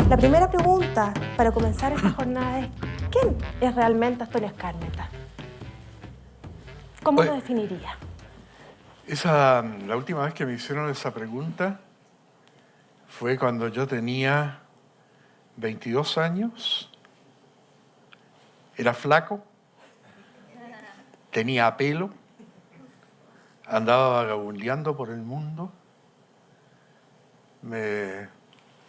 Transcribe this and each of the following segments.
La primera pregunta para comenzar esta jornada es: ¿quién es realmente Antonio Skármeta? ¿Cómo lo definiría? La última vez que me hicieron esa pregunta fue cuando yo tenía 22 años, era flaco, tenía pelo, andaba vagabundeando por el mundo, me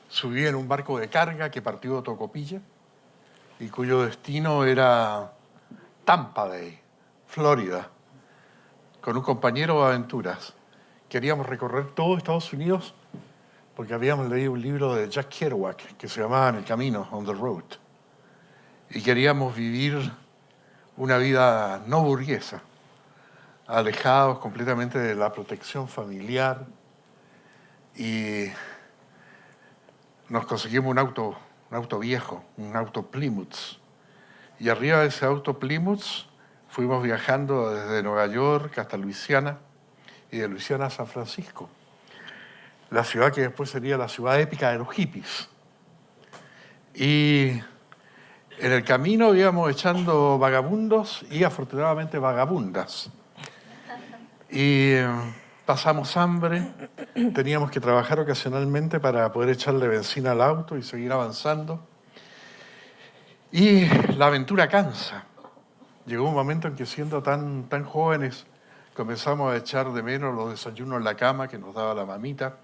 subí en un barco de carga que partió de Tocopilla y cuyo destino era Tampa Bay, Florida, con un compañero de aventuras. Queríamos recorrer todo Estados Unidos porque habíamos leído un libro de Jack Kerouac que se llamaba En el camino, On the Road. Y queríamos vivir una vida no burguesa, alejados completamente de la protección familiar. Y nos conseguimos un auto viejo, un auto Plymouth. Y arriba de ese auto Plymouth fuimos viajando desde Nueva York hasta Luisiana y de Luisiana a San Francisco, la ciudad que después sería la ciudad épica de los hippies. Y en el camino íbamos echando vagabundos y afortunadamente vagabundas. Y pasamos hambre, teníamos que trabajar ocasionalmente para poder echarle benzina al auto y seguir avanzando. Y la aventura cansa. Llegó un momento en que siendo tan jóvenes comenzamos a echar de menos los desayunos en la cama que nos daba la mamita,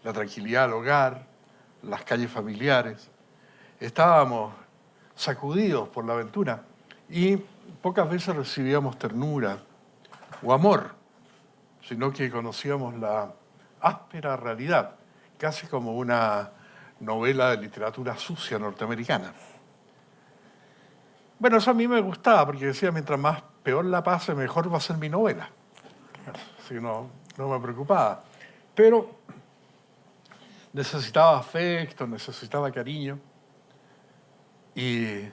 la tranquilidad del hogar, las calles familiares. Estábamos sacudidos por la aventura y pocas veces recibíamos ternura o amor, sino que conocíamos la áspera realidad, casi como una novela de literatura sucia norteamericana. Bueno, eso a mí me gustaba, porque decía, mientras más peor la pase, mejor va a ser mi novela. Así que no me preocupaba. Pero necesitaba afecto, necesitaba cariño. Y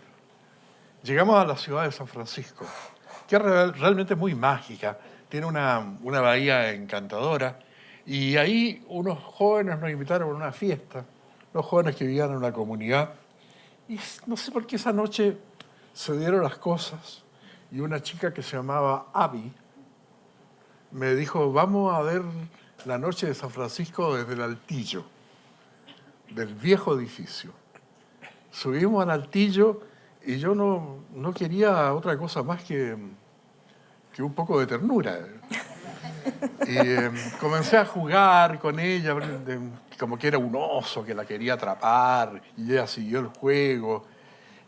llegamos a la ciudad de San Francisco, que es realmente muy mágica. Tiene una bahía encantadora. Y ahí unos jóvenes nos invitaron a una fiesta, los jóvenes que vivían en una comunidad. Y no sé por qué esa noche se dieron las cosas y una chica que se llamaba Abby me dijo, vamos a ver la noche de San Francisco desde el altillo, del viejo edificio. Subimos al altillo y yo no quería otra cosa más que un poco de ternura. Y comencé a jugar con ella, como que era un oso que la quería atrapar, y ella siguió el juego.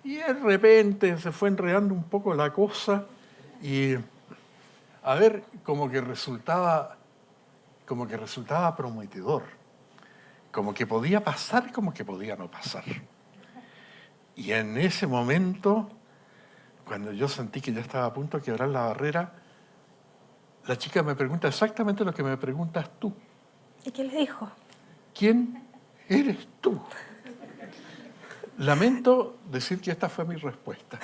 Y de repente se fue enredando un poco la cosa y, a ver, como que resultaba prometedor. Como que podía pasar, como que podía no pasar. Y en ese momento, cuando yo sentí que ya estaba a punto de quebrar la barrera, la chica me pregunta exactamente lo que me preguntas tú. ¿Y qué le dijo? ¿Quién eres tú? Lamento decir que esta fue mi respuesta.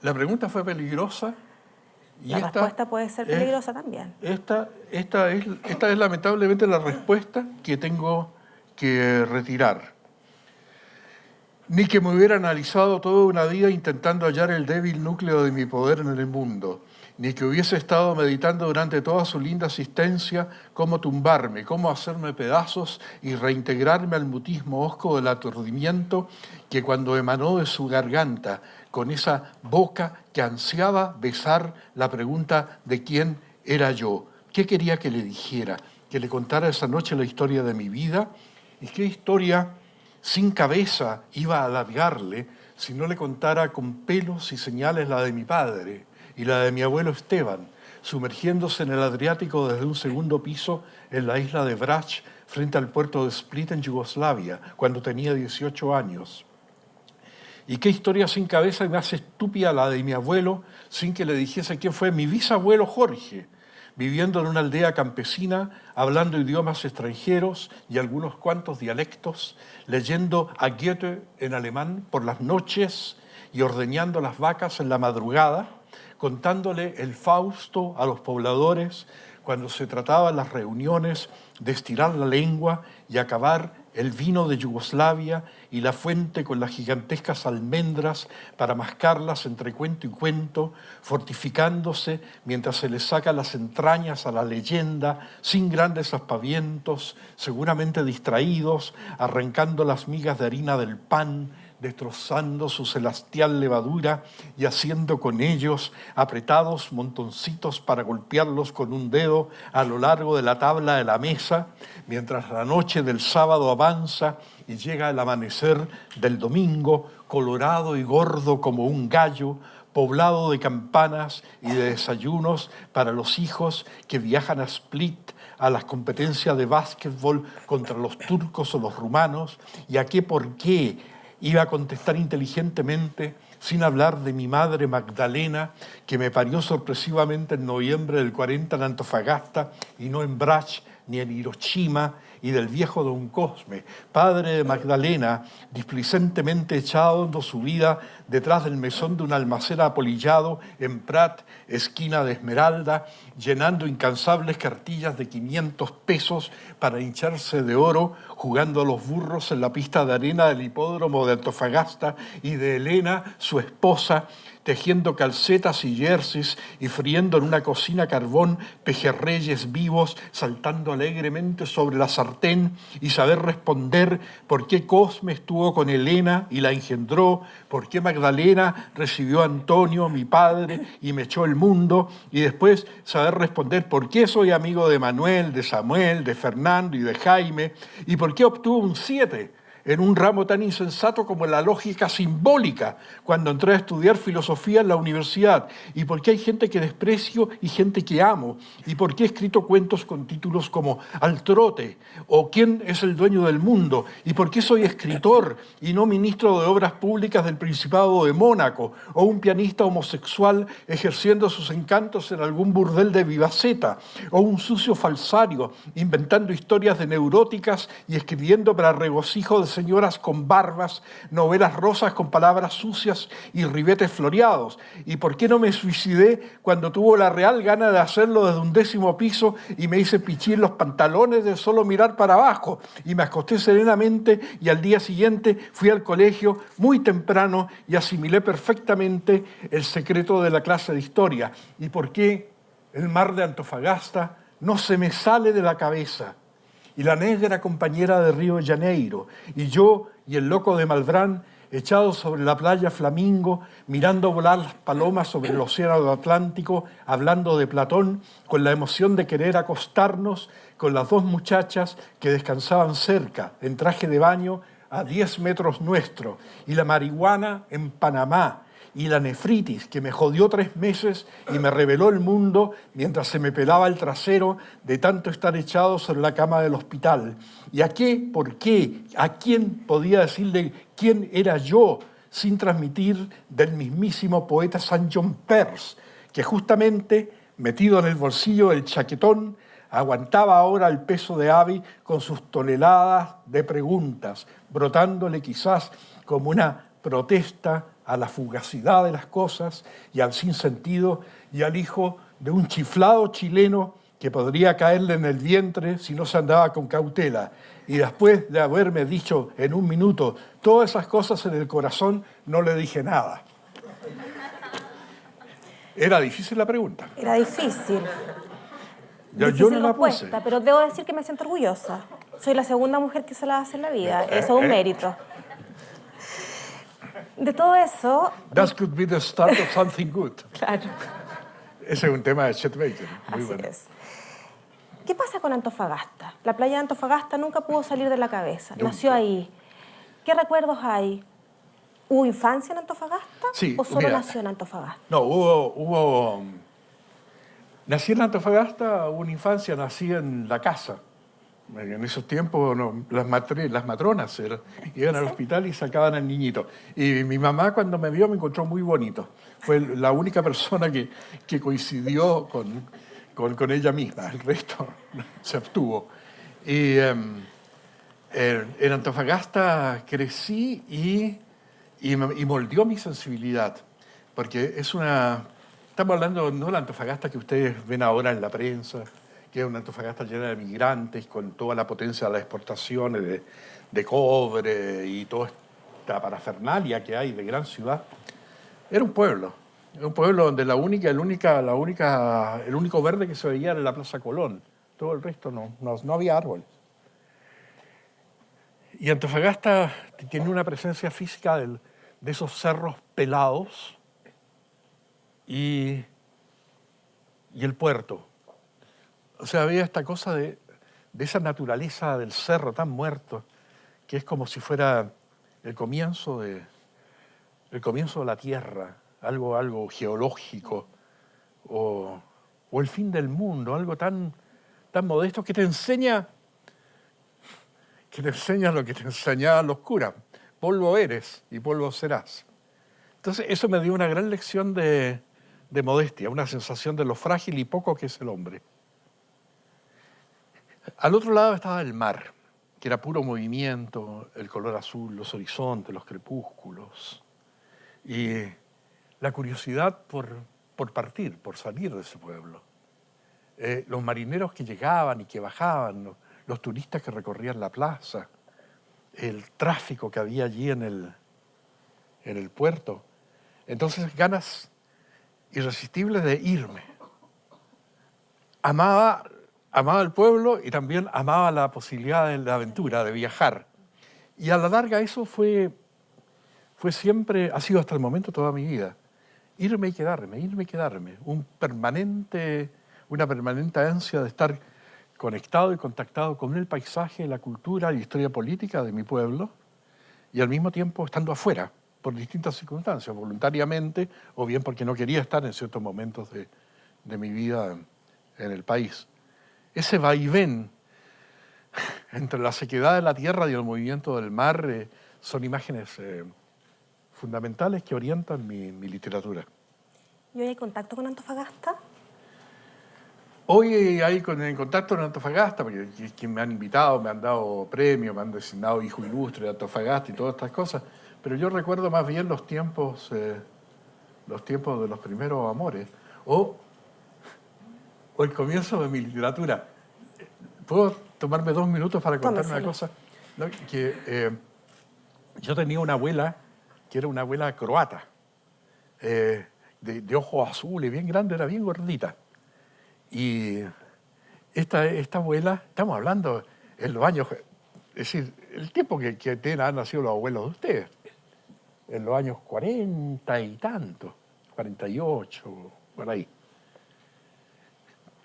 La pregunta fue peligrosa. Y la respuesta puede ser peligrosa también. Esta es lamentablemente la respuesta que tengo que retirar. Ni que me hubiera analizado toda una vida intentando hallar el débil núcleo de mi poder en el mundo, ni que hubiese estado meditando durante toda su linda asistencia cómo tumbarme, cómo hacerme pedazos y reintegrarme al mutismo hosco del aturdimiento que cuando emanó de su garganta, con esa boca que ansiaba besar la pregunta de quién era yo, qué quería que le dijera, que le contara esa noche la historia de mi vida, y qué historia sin cabeza iba a alargarle si no le contara con pelos y señales la de mi padre y la de mi abuelo Esteban, sumergiéndose en el Adriático desde un segundo piso en la isla de Brač, frente al puerto de Split en Yugoslavia, cuando tenía 18 años. Y qué historia sin cabeza y más estúpida la de mi abuelo, sin que le dijese quién fue mi bisabuelo Jorge, viviendo en una aldea campesina, hablando idiomas extranjeros y algunos cuantos dialectos, leyendo a Goethe en alemán por las noches y ordeñando las vacas en la madrugada, contándole el Fausto a los pobladores cuando se trataba en las reuniones de estirar la lengua y acabar el vino de Yugoslavia y la fuente con las gigantescas almendras para mascarlas entre cuento y cuento, fortificándose mientras se le saca las entrañas a la leyenda, sin grandes aspavientos, seguramente distraídos, arrancando las migas de harina del pan, destrozando su celestial levadura y haciendo con ellos apretados montoncitos para golpearlos con un dedo a lo largo de la tabla de la mesa, mientras la noche del sábado avanza y llega el amanecer del domingo, colorado y gordo como un gallo, poblado de campanas y de desayunos para los hijos que viajan a Split a las competencias de básquetbol contra los turcos o los rumanos, y a qué por qué iba a contestar inteligentemente, sin hablar de mi madre Magdalena, que me parió sorpresivamente en noviembre del 40 en Antofagasta y no en Brach ni en Hiroshima, y del viejo don Cosme, padre de Magdalena, displicentemente echando su vida detrás del mesón de un almacén apolillado en Prat, esquina de Esmeralda, llenando incansables cartillas de 500 pesos para hincharse de oro, jugando a los burros en la pista de arena del hipódromo de Antofagasta, y de Elena, su esposa, tejiendo calcetas y jerseys y friendo en una cocina a carbón pejerreyes vivos, saltando alegremente sobre la sartén, y saber responder por qué Cosme estuvo con Elena y la engendró, por qué Magdalena recibió a Antonio, mi padre, y me echó el mundo, y después saber responder por qué soy amigo de Manuel, de Samuel, de Fernando y de Jaime, y por qué obtuvo un 7 en un ramo tan insensato como la lógica simbólica cuando entré a estudiar filosofía en la universidad, y por qué hay gente que desprecio y gente que amo, y por qué he escrito cuentos con títulos como Al trote o ¿Quién es el dueño del mundo?, y por qué soy escritor y no ministro de Obras Públicas del Principado de Mónaco, o un pianista homosexual ejerciendo sus encantos en algún burdel de Vivaceta, o un sucio falsario inventando historias de neuróticas y escribiendo para regocijo de señoras con barbas, novelas rosas con palabras sucias y ribetes floreados. ¿Y por qué no me suicidé cuando tuvo la real gana de hacerlo desde un 10º piso y me hice pichí en los pantalones de solo mirar para abajo? Y me acosté serenamente y al día siguiente fui al colegio muy temprano y asimilé perfectamente el secreto de la clase de historia. ¿Y por qué el mar de Antofagasta no se me sale de la cabeza? Y la negra compañera de Río de Janeiro, y yo y el loco de Malbrán, echados sobre la playa Flamingo, mirando volar las palomas sobre el océano Atlántico, hablando de Platón, con la emoción de querer acostarnos con las 2 muchachas que descansaban cerca, en traje de baño, a 10 metros nuestro, y la marihuana en Panamá, y la nefritis, que me jodió 3 meses y me reveló el mundo mientras se me pelaba el trasero de tanto estar echado sobre la cama del hospital. ¿Y a qué? ¿Por qué? ¿A quién podía decirle quién era yo sin transmitir del mismísimo poeta Saint John Perse, que justamente, metido en el bolsillo del chaquetón, aguantaba ahora el peso de Abby con sus toneladas de preguntas, brotándole quizás como una protesta a la fugacidad de las cosas y al sinsentido, y al hijo de un chiflado chileno que podría caerle en el vientre si no se andaba con cautela. Y después de haberme dicho en un minuto todas esas cosas en el corazón, no le dije nada. Era difícil la pregunta. Era difícil. Yo no la puse. Pero debo decir que me siento orgullosa. Soy la segunda mujer que se la hace en la vida. Eso es un mérito. De todo eso... That could be the start of something good. Claro. Ese es un tema de Chet Baker. Muy Así bueno. es. ¿Qué pasa con Antofagasta? La playa de Antofagasta nunca pudo salir de la cabeza. Nunca. Nació ahí. ¿Qué recuerdos hay? ¿Hubo infancia en Antofagasta? Sí, ¿O solo mira, nació en Antofagasta? No, nací en Antofagasta, hubo una infancia, nací en la casa. En esos tiempos las matronas iban al hospital y sacaban al niñito. Y mi mamá cuando me vio me encontró muy bonito. Fue la única persona que coincidió con ella misma, el resto se abstuvo. Y en Antofagasta crecí y moldeó mi sensibilidad, porque estamos hablando no de la Antofagasta que ustedes ven ahora en la prensa, que es una Antofagasta llena de migrantes, con toda la potencia de las exportaciones de cobre y toda esta parafernalia que hay de gran ciudad. Era un pueblo donde el único verde que se veía era la Plaza Colón. Todo el resto no había árboles. Y Antofagasta tiene una presencia física de esos cerros pelados y el puerto. O sea, había esta cosa de esa naturaleza del cerro tan muerto, que es como si fuera el comienzo de la tierra, algo geológico, o el fin del mundo, algo tan modesto que te enseña lo que te enseñaban los curas. Polvo eres y polvo serás. Entonces eso me dio una gran lección de modestia, una sensación de lo frágil y poco que es el hombre. Al otro lado estaba el mar, que era puro movimiento, el color azul, los horizontes, los crepúsculos. Y la curiosidad por partir, por salir de ese pueblo. Los marineros que llegaban y que bajaban, los turistas que recorrían la plaza, el tráfico que había allí en el puerto. Entonces, ganas irresistibles de irme. Amaba el pueblo y también amaba la posibilidad de la aventura, de viajar. Y a la larga eso fue siempre, ha sido hasta el momento toda mi vida. Irme y quedarme. Una permanente ansia de estar conectado y contactado con el paisaje, la cultura y la historia política de mi pueblo, y al mismo tiempo estando afuera, por distintas circunstancias, voluntariamente, o bien porque no quería estar en ciertos momentos de mi vida en el país. Ese vaivén entre la sequedad de la tierra y el movimiento del mar son imágenes fundamentales que orientan mi literatura. ¿Y hoy hay contacto con Antofagasta? Hoy hay en contacto en Antofagasta, porque me han invitado, me han dado premios, me han designado hijo ilustre de Antofagasta y todas estas cosas, pero yo recuerdo más bien los tiempos de los primeros amores, o el comienzo de mi literatura. ¿Puedo tomarme 2 minutos para contar una cosa? ¿No? Yo tenía una abuela que era una abuela croata, de ojos azules, bien grande, era bien gordita. Y esta abuela, estamos hablando en los años, es decir, el tiempo que han nacido los abuelos de ustedes, en los años 40 y tanto, 48, por ahí.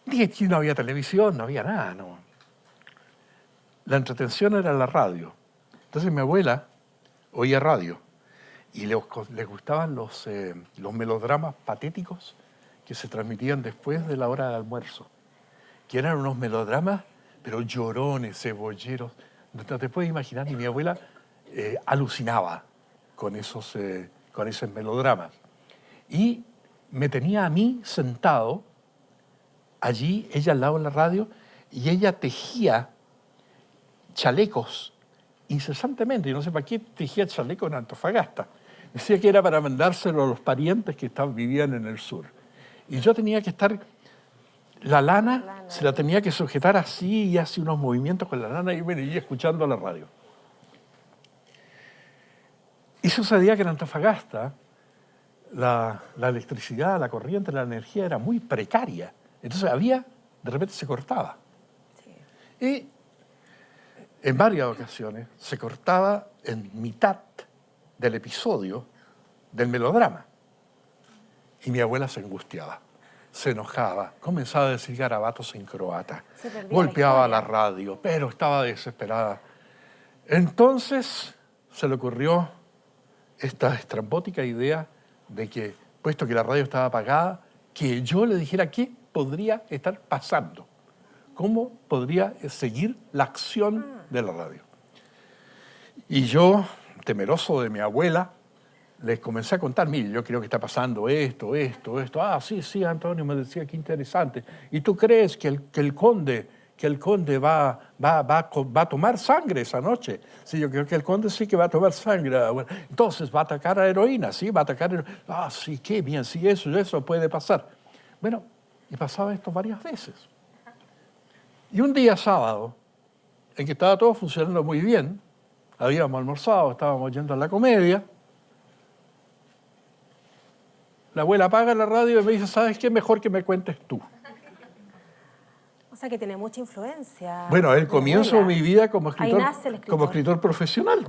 Dije que no había televisión, no había nada, no. La entretención era la radio. Entonces mi abuela oía radio y les gustaban los melodramas patéticos que se transmitían después de la hora de almuerzo, que eran unos melodramas, pero llorones, cebolleros. No te puedes imaginar, y mi abuela alucinaba con esos melodramas. Y me tenía a mí sentado allí, ella al lado de la radio, y ella tejía chalecos incesantemente. Y no sé para qué tejía chalecos en Antofagasta. Decía que era para mandárselo a los parientes que vivían en el sur. Y yo tenía que estar, la lana se la tenía que sujetar así y hace unos movimientos con la lana y me iba escuchando la radio. Y sucedía que en Antofagasta la electricidad, la corriente, la energía era muy precaria. Entonces de repente se cortaba. Sí. Y en varias ocasiones se cortaba en mitad del episodio del melodrama. Y mi abuela se angustiaba, se enojaba, comenzaba a decir garabatos en croata, golpeaba la radio, pero estaba desesperada. Entonces se le ocurrió esta estrambótica idea de que, puesto que la radio estaba apagada, que yo le dijera qué podría estar pasando, cómo podría seguir la acción de la radio. Y yo, temeroso de mi abuela, les comencé a contar, mire, yo creo que está pasando esto. Ah, sí, sí, Antonio me decía, qué interesante. ¿Y tú crees que el conde va a tomar sangre esa noche? Sí, yo creo que el conde sí que va a tomar sangre. Bueno, entonces va a atacar a heroína, sí, va a atacar a heroína. Ah, sí, qué bien, sí, eso puede pasar. Bueno, y pasaba esto varias veces. Y un día sábado, en que estaba todo funcionando muy bien, habíamos almorzado, estábamos yendo a la comedia, la abuela apaga la radio y me dice, ¿sabes qué? Mejor que me cuentes tú. O sea, que tiene mucha influencia. Bueno, el mi comienzo de abuela. mi vida Ahí nace el como escritor. escritor profesional.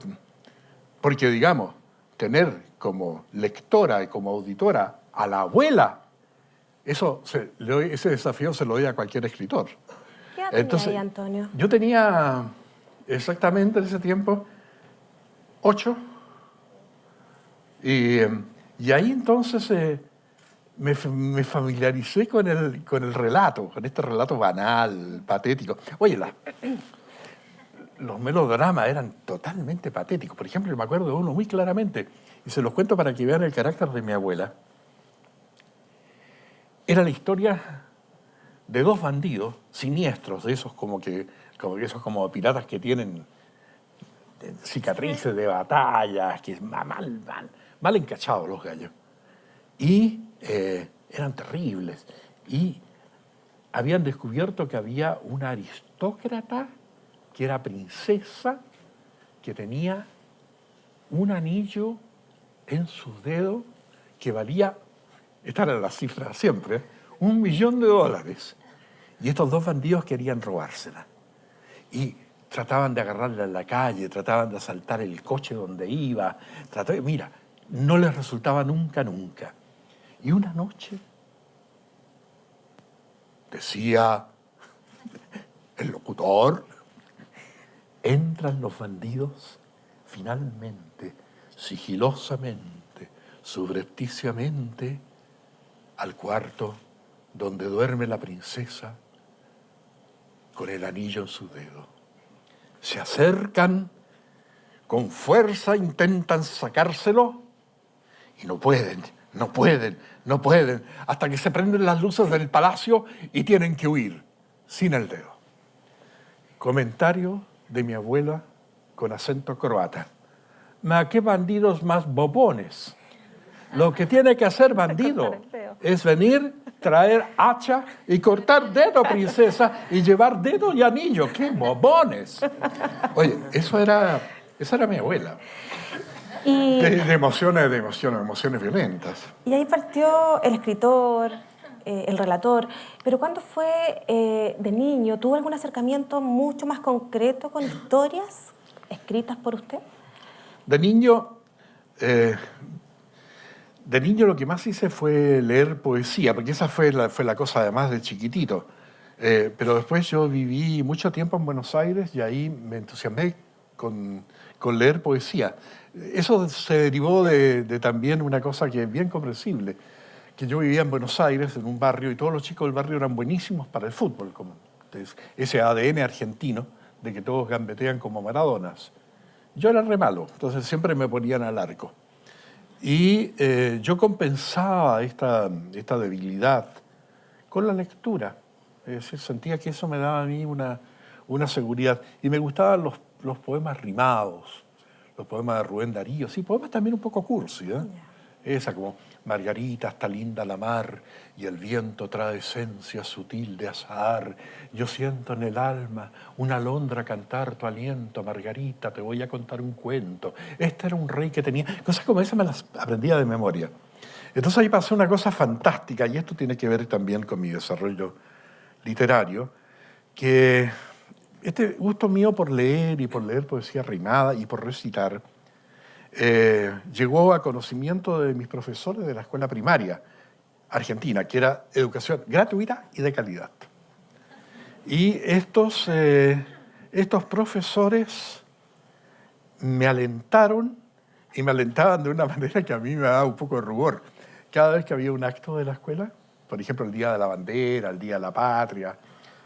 Porque, digamos, tener como lectora y como auditora a la abuela, ese desafío se lo doy a cualquier escritor. ¿Qué edad tenía ahí, Antonio? Yo tenía exactamente en ese tiempo 8. Y ahí entonces me familiaricé con el relato, con este relato banal, patético. Oye, los melodramas eran totalmente patéticos. Por ejemplo, me acuerdo de uno muy claramente, y se los cuento para que vean el carácter de mi abuela. Era la historia de 2 bandidos siniestros, de esos como piratas que tienen cicatrices de batallas, que mal encachados los gallos. Y eran terribles. Y habían descubierto que había una aristócrata que era princesa, que tenía un anillo en sus dedos que valía, esta era la cifra siempre, $1.000.000. Y estos 2 bandidos querían robársela. Y trataban de agarrarla en la calle, trataban de asaltar el coche donde iba. Mira, no les resultaba nunca. Y una noche decía el locutor, entran los bandidos finalmente, sigilosamente, subrepticiamente, al cuarto donde duerme la princesa con el anillo en su dedo. Se acercan, con fuerza intentan sacárselo y no pueden, hasta que se prenden las luces del palacio y tienen que huir sin el dedo. Comentario de mi abuela con acento croata. Ma, qué bandidos más bobones. Lo que tiene que hacer bandido es venir, traer hacha y cortar dedo, princesa, y llevar dedo y anillo. ¡Qué bobones! Oye, esa era mi abuela. Y, De emociones violentas. y ahí partió el escritor, el relator. Pero ¿cuándo fue de niño? ¿Tuvo algún acercamiento mucho más concreto con historias escritas por usted? De niño lo que más hice fue leer poesía, porque esa fue la cosa además de chiquitito. Pero después yo viví mucho tiempo en Buenos Aires y ahí me entusiasmé con leer poesía. Eso se derivó de también una cosa que es bien comprensible, que yo vivía en Buenos Aires, en un barrio, y todos los chicos del barrio eran buenísimos para el fútbol, como ese ADN argentino de que todos gambetean como Maradonas. Yo era re malo, entonces siempre me ponían al arco. Y yo compensaba esta debilidad con la lectura. Es decir, sentía que eso me daba a mí una seguridad. Y me gustaban los poemas rimados, los poemas de Rubén Darío, sí, poemas también un poco cursi, ¿eh? Esa como Margarita, está linda la mar y el viento trae esencia sutil de azahar. Yo siento en el alma una alondra cantar tu aliento, Margarita, te voy a contar un cuento. Este era un rey que tenía... Cosas como esas me las aprendía de memoria. Entonces ahí pasó una cosa fantástica, y esto tiene que ver también con mi desarrollo literario, que este gusto mío por leer y por leer poesía rimada y por recitar llegó a conocimiento de mis profesores de la escuela primaria argentina, que era educación gratuita y de calidad. Y estos profesores me alentaron, y me alentaban de una manera que a mí me daba un poco de rubor. Cada vez que había un acto de la escuela, por ejemplo, el Día de la Bandera, el Día de la Patria,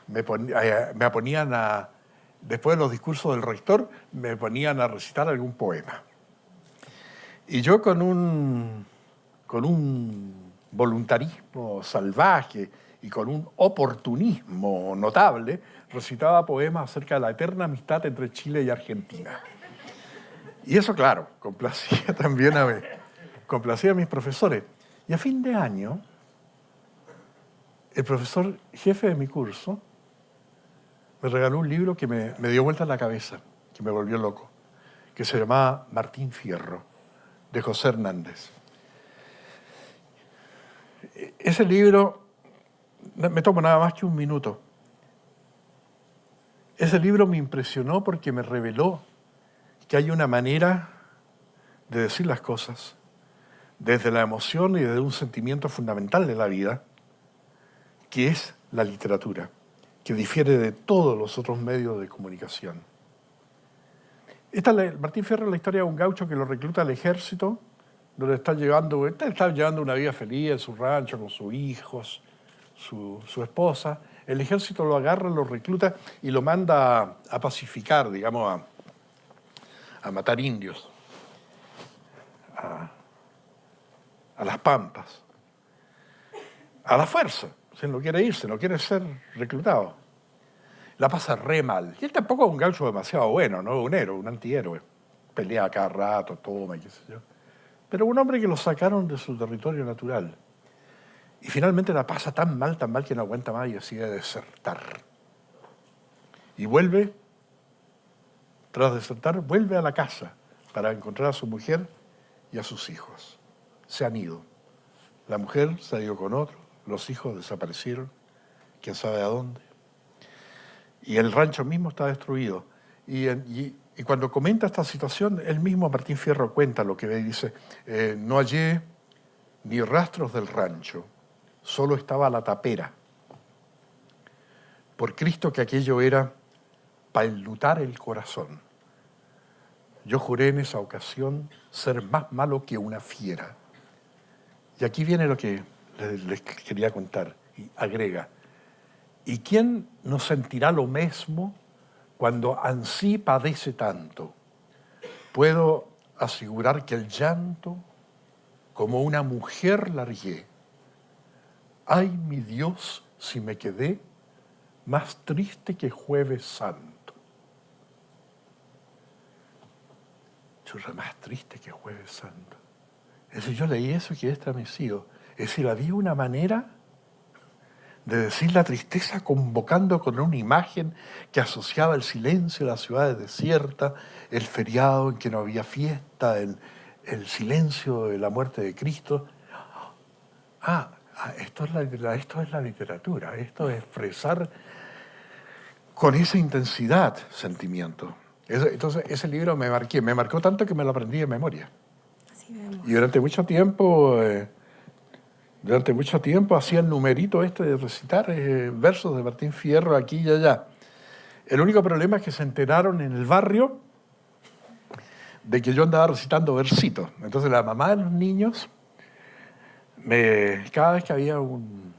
me ponían después de los discursos del rector, me ponían a recitar algún poema. Y yo con un voluntarismo salvaje y con un oportunismo notable, recitaba poemas acerca de la eterna amistad entre Chile y Argentina. Y eso, claro, complacía a mis profesores. Y a fin de año, el profesor jefe de mi curso me regaló un libro que me dio vuelta la cabeza, que me volvió loco, que se llamaba Martín Fierro, de José Hernández. Ese libro, me tomo nada más que un minuto. Ese libro me impresionó porque me reveló que hay una manera de decir las cosas desde la emoción y desde un sentimiento fundamental de la vida, que es la literatura, que difiere de todos los otros medios de comunicación. Martín Fierro es la historia de un gaucho que lo recluta al ejército, donde está llevando una vida feliz en su rancho con sus hijos, su esposa. El ejército lo agarra, lo recluta y lo manda a pacificar, digamos, a matar indios, a las pampas, a la fuerza. Si no quiere irse, no quiere ser reclutado. La pasa re mal. Y él tampoco es un gaucho demasiado bueno, no un héroe, un antihéroe. Pelea cada rato, toma, qué sé yo. Pero un hombre que lo sacaron de su territorio natural. Y finalmente la pasa tan mal que no aguanta más y decide desertar. Y vuelve, tras desertar, vuelve a la casa para encontrar a su mujer y a sus hijos. Se han ido. La mujer se ha ido con otro, los hijos desaparecieron, quién sabe a dónde. Y el rancho mismo está destruido. Y cuando comenta esta situación, él mismo, Martín Fierro, cuenta lo que ve y dice, no hallé ni rastros del rancho, solo estaba la tapera. Por Cristo que aquello era para enlutar el corazón. Yo juré en esa ocasión ser más malo que una fiera. Y aquí viene lo que les quería contar, y agrega, ¿y quién no sentirá lo mismo cuando ansí padece tanto? Puedo asegurar que el llanto, como una mujer largué. Ay, mi Dios, si me quedé más triste que Jueves Santo. Churra, más triste que Jueves Santo. Es decir, yo leí eso y quedé estremecido. Es decir, había una manera de decir la tristeza convocando con una imagen que asociaba el silencio de la ciudad desierta, el feriado en que no había fiesta, el silencio de la muerte de Cristo. Esto es la literatura, esto es expresar con esa intensidad sentimiento. Entonces ese libro me marcó tanto que me lo aprendí de memoria. Así vemos. Y durante mucho tiempo hacía el numerito de recitar versos de Martín Fierro aquí y allá. El único problema es que se enteraron en el barrio de que yo andaba recitando versitos. Entonces la mamá de los niños, cada vez que había un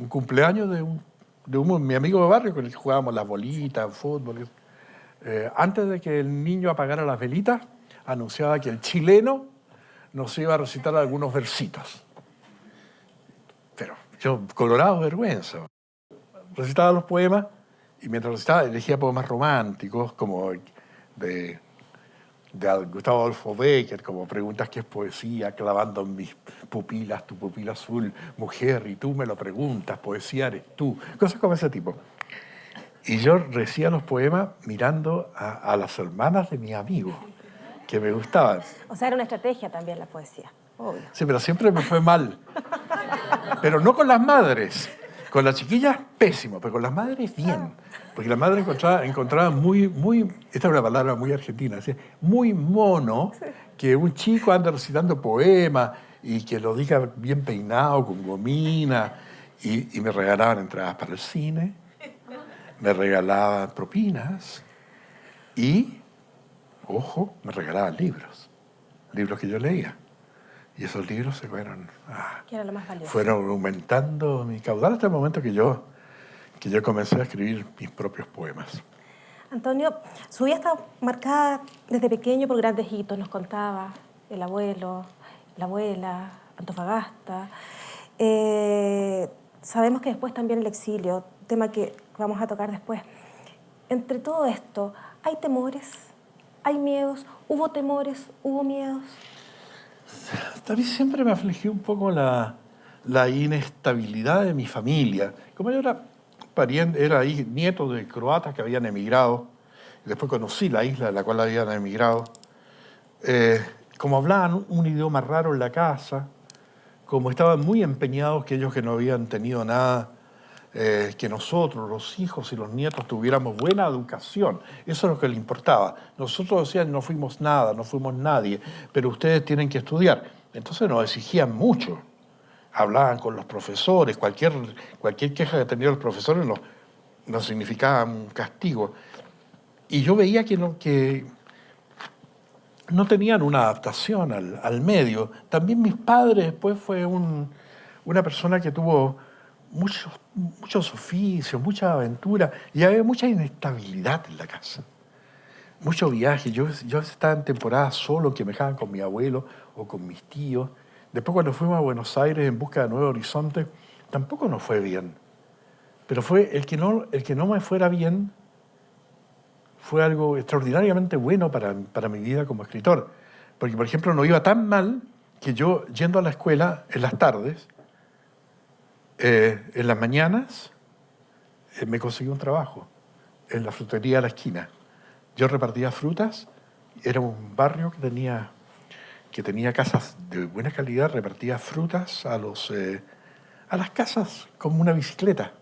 cumpleaños de mi amigo de barrio con el que jugábamos las bolitas, fútbol, antes de que el niño apagara las velitas, anunciaba que el chileno nos iba a recitar algunos versitos. Pero yo, colorado de vergüenza, recitaba los poemas y mientras recitaba elegía poemas románticos como de Gustavo Adolfo Bécquer, como Preguntas qué es poesía, clavando en mis pupilas tu pupila azul, mujer, y tú me lo preguntas, poesía eres tú, cosas como ese tipo. Y yo recitaba los poemas mirando a las hermanas de mi amigo, que me gustaban. O sea, era una estrategia también la poesía, obvio. Sí, pero siempre me fue mal. Pero no con las madres. Con las chiquillas, pésimo, pero con las madres, bien. Porque las madres encontraba muy, esta es una palabra muy argentina, ¿sí? Muy mono que un chico anda recitando poemas y que lo diga bien peinado, con gomina, y me regalaban entradas para el cine, me regalaban propinas y, ojo, me regalaban libros que yo leía. Y esos libros se fueron, ¿Qué era lo más valioso? fueron aumentando mi caudal hasta el momento que yo comencé a escribir mis propios poemas. Antonio, su vida está marcada desde pequeño por grandes hitos, nos contaba. el abuelo, la abuela, Antofagasta. Sabemos que después también el exilio, tema que vamos a tocar después. Entre todo esto, ¿hay temores? ¿Hay miedos? ¿Hubo temores? ¿Hubo miedos? A mí siempre me afligió un poco la inestabilidad de mi familia. Como yo era era nieto de croatas que habían emigrado, y después conocí la isla de la cual habían emigrado, eh, como hablaban un idioma raro en la casa, como estaban muy empeñados que ellos que no habían tenido nada, que nosotros, los hijos y los nietos, tuviéramos buena educación. Eso es lo que les importaba. Nosotros decían, no fuimos nada, no fuimos nadie, pero ustedes tienen que estudiar. Entonces nos exigían mucho. Hablaban con los profesores, cualquier queja que tenían los profesores nos significaba un castigo. Y yo veía que no tenían una adaptación al medio. También mis padres después fue una persona que tuvo muchos oficios, mucha aventura, y había mucha inestabilidad en la casa. Mucho viaje. Yo estaba en temporadas solo, que me dejaban con mi abuelo o con mis tíos. Después cuando fuimos a Buenos Aires en busca de Nuevo Horizonte, tampoco nos fue bien. Pero fue el que no me fuera bien fue algo extraordinariamente bueno para mi vida como escritor. Porque, por ejemplo, no iba tan mal que yo, yendo a la escuela en las tardes, en las mañanas, me conseguí un trabajo en la frutería de la esquina. Yo repartía frutas, era un barrio que tenía casas de buena calidad, repartía frutas a las casas como una bicicleta.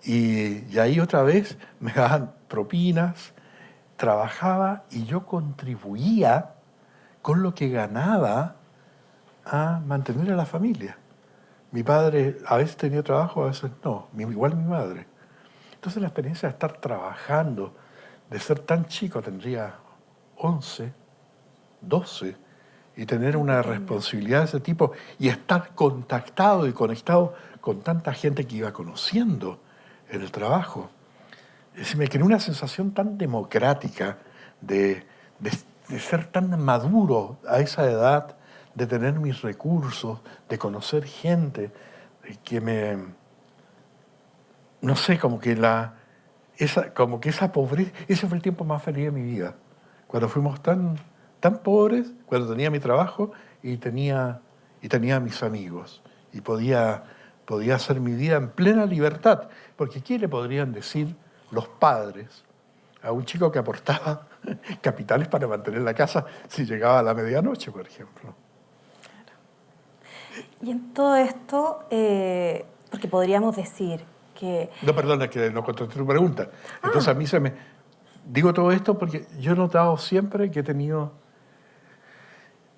Y ahí otra vez me daban propinas, trabajaba y yo contribuía con lo que ganaba a mantener a la familia. Mi padre a veces tenía trabajo, a veces no, igual mi madre. Entonces la experiencia de estar trabajando, de ser tan chico, tendría 11, 12, y tener una responsabilidad de ese tipo y estar contactado y conectado con tanta gente que iba conociendo en el trabajo. Me creó una sensación tan democrática de, de ser tan maduro a esa edad, de tener mis recursos, de conocer gente, que no sé, como que esa pobreza, ese fue el tiempo más feliz de mi vida. Cuando fuimos tan pobres, cuando tenía mi trabajo y tenía mis amigos. Y podía hacer mi vida en plena libertad. Porque ¿qué le podrían decir los padres a un chico que aportaba capitales para mantener la casa si llegaba a la medianoche, por ejemplo? Y en todo esto, porque podríamos decir que... No, perdona, que no contesté tu pregunta. Entonces a mí Digo todo esto porque yo he notado siempre que he tenido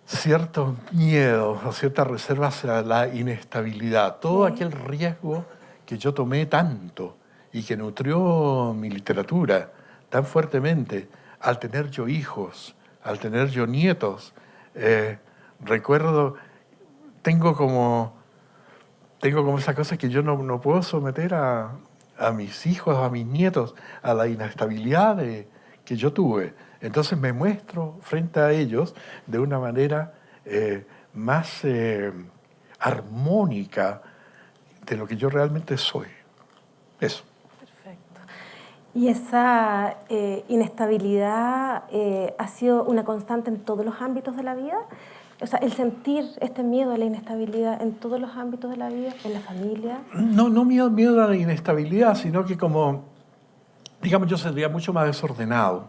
cierto miedo o cierta reserva hacia la inestabilidad. Todo aquel riesgo que yo tomé tanto y que nutrió mi literatura tan fuertemente al tener yo hijos, al tener yo nietos. Recuerdo, tengo como esa cosa que yo no puedo someter a mis hijos, a mis nietos, a la inestabilidad que yo tuve. Entonces me muestro frente a ellos de una manera más armónica de lo que yo realmente soy. Eso. Perfecto. ¿Y esa inestabilidad ha sido una constante en todos los ámbitos de la vida? O sea, el sentir este miedo a la inestabilidad en todos los ámbitos de la vida, en la familia. No miedo a la inestabilidad, sino que digamos, yo sería mucho más desordenado.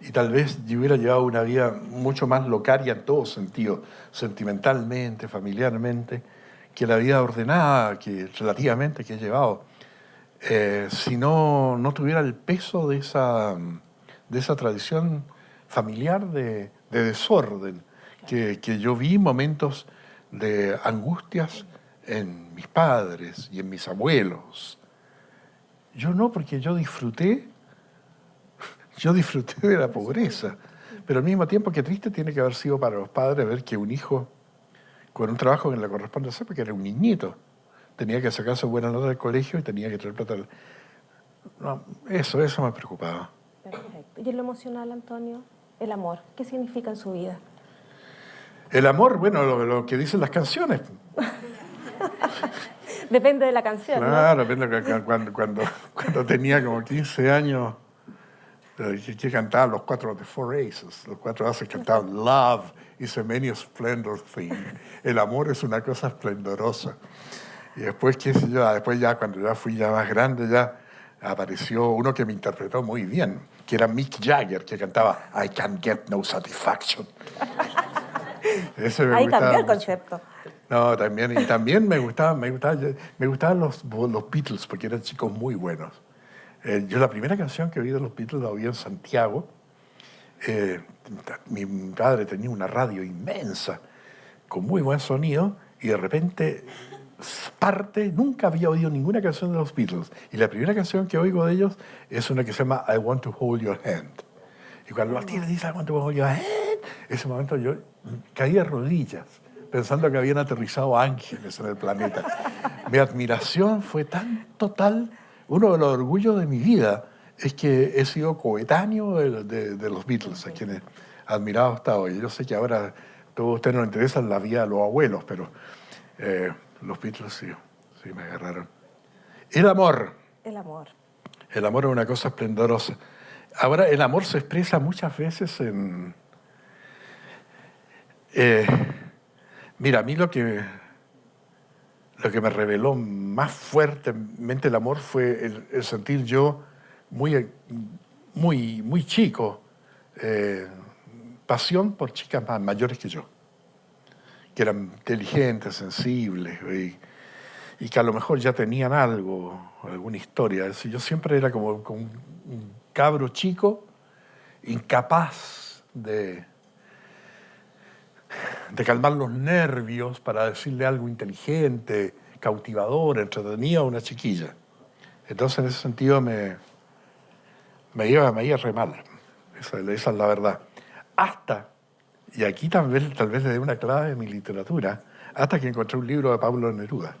Y tal vez yo hubiera llevado una vida mucho más locaria en todo sentido, sentimentalmente, familiarmente, que la vida ordenada relativamente que he llevado. Si no tuviera el peso de esa tradición familiar de desorden, que yo vi momentos de angustias en mis padres y en mis abuelos. Yo no, porque yo disfruté de la pobreza, pero al mismo tiempo qué triste tiene que haber sido para los padres ver que un hijo con un trabajo que le corresponde hacer, porque era un niñito, tenía que sacar su buena nota del colegio y tenía que traer plata. No, eso me preocupaba. Perfecto. ¿Y en lo emocional, Antonio? El amor, ¿qué significa en su vida? El amor, bueno, lo que dicen las canciones. Depende de la canción, Claro, depende de cuando tenía como 15 años, que cantaban los cuatro, The Four Aces, los cuatro aces cantaban Love is a many splendor thing. El amor es una cosa esplendorosa. Y después, qué sé yo, después ya cuando ya fui ya más grande, ya apareció uno que me interpretó muy bien, que era Mick Jagger, que cantaba I can't get no satisfaction. Ese me Ahí gustaba cambió el mucho. concepto. No, también, y también me gustaban los Beatles, porque eran chicos muy buenos. Yo la primera canción que oí de los Beatles la oí en Santiago. Eh, Mi padre tenía una radio inmensa, con muy buen sonido, y de repente nunca había oído ninguna canción de los Beatles. Y la primera canción que oigo de ellos es una que se llama I Want to Hold Your Hand. Y cuando los tíos dicen I Want to Hold Your Hand, ese momento yo caí de rodillas, pensando que habían aterrizado ángeles en el planeta. Mi admiración fue tan total. Uno de los orgullos de mi vida es que he sido coetáneo de los Beatles, a quienes he admirado hasta hoy. Yo sé que ahora todos ustedes nos interesan la vida de los abuelos, pero los Beatles sí me agarraron. El amor. El amor. El amor es una cosa esplendorosa. Ahora, el amor se expresa muchas veces en... mira, a mí lo que me reveló más fuertemente el amor fue el sentir yo muy chico, pasión por chicas más mayores que yo, que eran inteligentes, sensibles y que a lo mejor ya tenían algo, alguna historia. Es decir, yo siempre era como un cabro chico, incapaz de calmar los nervios para decirle algo inteligente, cautivador, entretenido a una chiquilla. Entonces, en ese sentido, me iba re mal. Esa es la verdad. Hasta, y aquí tal vez le dé una clave de mi literatura, hasta que encontré un libro de Pablo Neruda,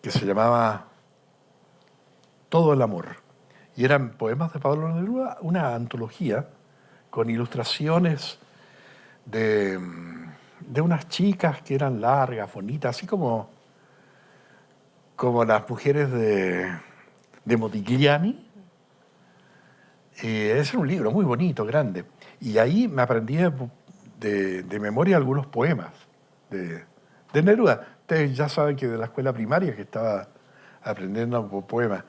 que se llamaba Todo el amor. Y eran poemas de Pablo Neruda, una antología con ilustraciones de unas chicas que eran largas, bonitas, así como las mujeres de Modigliani. Es un libro muy bonito, grande. Y ahí me aprendí de memoria algunos poemas de Neruda. Ustedes ya saben que de la escuela primaria que estaba aprendiendo poemas.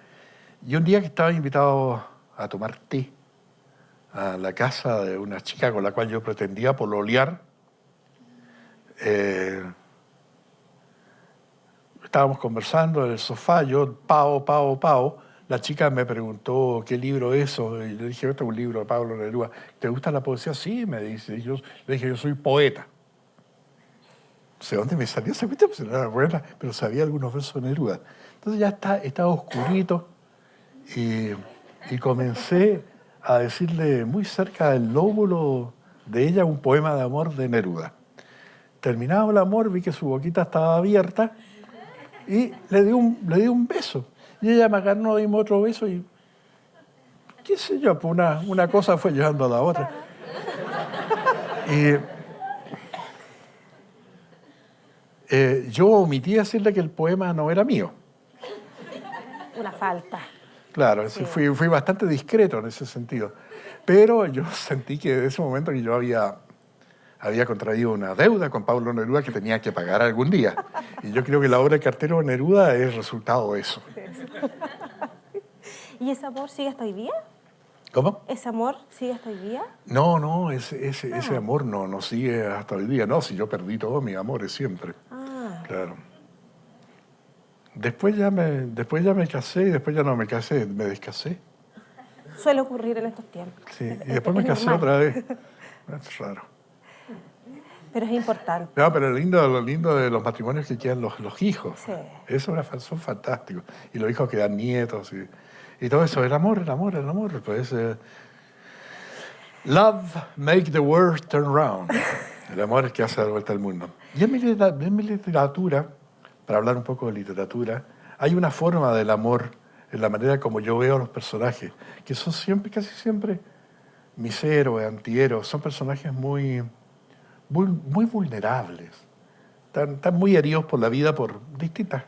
Y un día que estaba invitado a tomar té a la casa de una chica con la cual yo pretendía pololear, estábamos conversando en el sofá, yo, Pao. La chica me preguntó qué libro es eso, y le dije, este es un libro de Pablo Neruda. ¿Te gusta la poesía? Sí, me dice. Y yo le dije, yo soy poeta. No sé dónde me salió esa cuestión, pues no era poeta, pero sabía algunos versos de Neruda. Entonces ya estaba oscurito y comencé a decirle muy cerca del lóbulo de ella un poema de amor de Neruda. Terminado el amor, vi que su boquita estaba abierta y le di un beso. Y ella me agarró, dimos otro beso y qué sé yo, pues una cosa fue llevando a la otra. Yo omití decirle que el poema no era mío. Una falta. Claro, Sí. fui bastante discreto en ese sentido. Pero yo sentí que en ese momento que yo había contraído una deuda con Pablo Neruda que tenía que pagar algún día. Y yo creo que la obra de Cartero de Neruda es resultado de eso. ¿Y ese amor sigue hasta hoy día? ¿Cómo? ¿Ese amor sigue hasta hoy día? No, ese amor no sigue hasta hoy día. No, si yo perdí todos mis amores siempre. Claro. Después ya me casé y después ya no me casé, me descasé. Suele ocurrir en estos tiempos. Sí, y después me casé otra vez. Es raro. Pero es importante. No, pero lo lindo de los matrimonios es que quedan los hijos. Sí. Eso son fantásticos. Y los hijos quedan nietos y todo eso. El amor. Pues, love make the world turn round. El amor es que hace dar vuelta al mundo. Y en mi literatura, para hablar un poco de literatura, hay una forma del amor en la manera como yo veo a los personajes, que son casi siempre mis héroes, antihéroes. Son personajes muy muy vulnerables, están muy heridos por la vida por distintas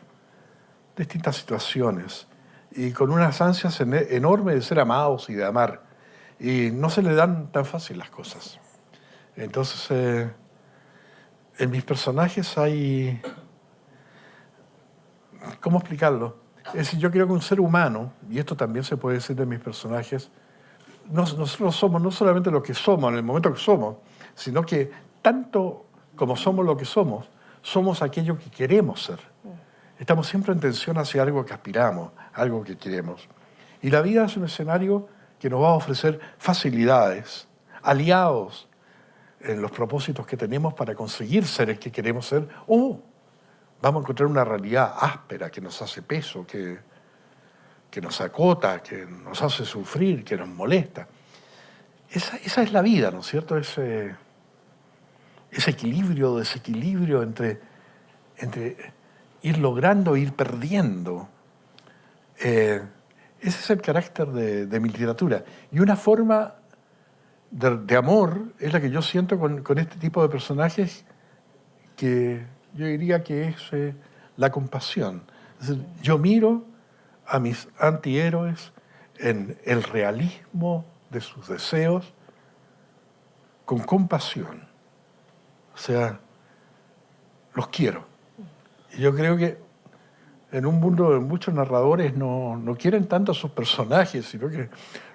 situaciones y con unas ansias enormes de ser amados y de amar. Y no se le dan tan fácil las cosas. Entonces, en mis personajes hay... ¿Cómo explicarlo? Es decir, yo creo que un ser humano, y esto también se puede decir de mis personajes, nosotros somos no solamente lo que somos en el momento que somos, sino que tanto como somos lo que somos aquello que queremos ser. Estamos siempre en tensión hacia algo que aspiramos, algo que queremos. Y la vida es un escenario que nos va a ofrecer facilidades, aliados en los propósitos que tenemos para conseguir ser el que queremos ser, o vamos a encontrar una realidad áspera que nos hace peso, que nos acota, que nos hace sufrir, que nos molesta. Esa es la vida, ¿no es cierto? Ese equilibrio, desequilibrio entre ir logrando e ir perdiendo. Ese es el carácter de mi literatura. Y una forma de amor es la que yo siento con este tipo de personajes, que yo diría que es la compasión. Es decir, yo miro a mis antihéroes en el realismo de sus deseos con compasión. O sea, los quiero. Y yo creo que en un mundo de muchos narradores no quieren tanto a sus personajes, sino que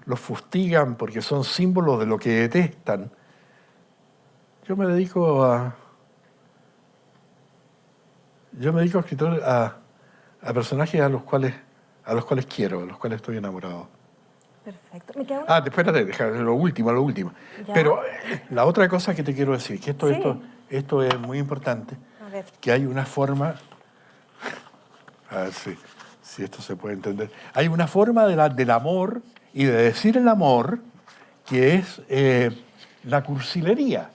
los fustigan porque son símbolos de lo que detestan. Yo me dedico, escritor, a personajes a los cuales quiero, a los cuales estoy enamorado. Perfecto. ¿Me queda Espérate, lo último. ¿Ya? Pero la otra cosa que te quiero decir, que Sí. esto es muy importante, A ver. que hay una forma, a ver si esto se puede entender, hay una forma del amor y de decir el amor que es la cursilería.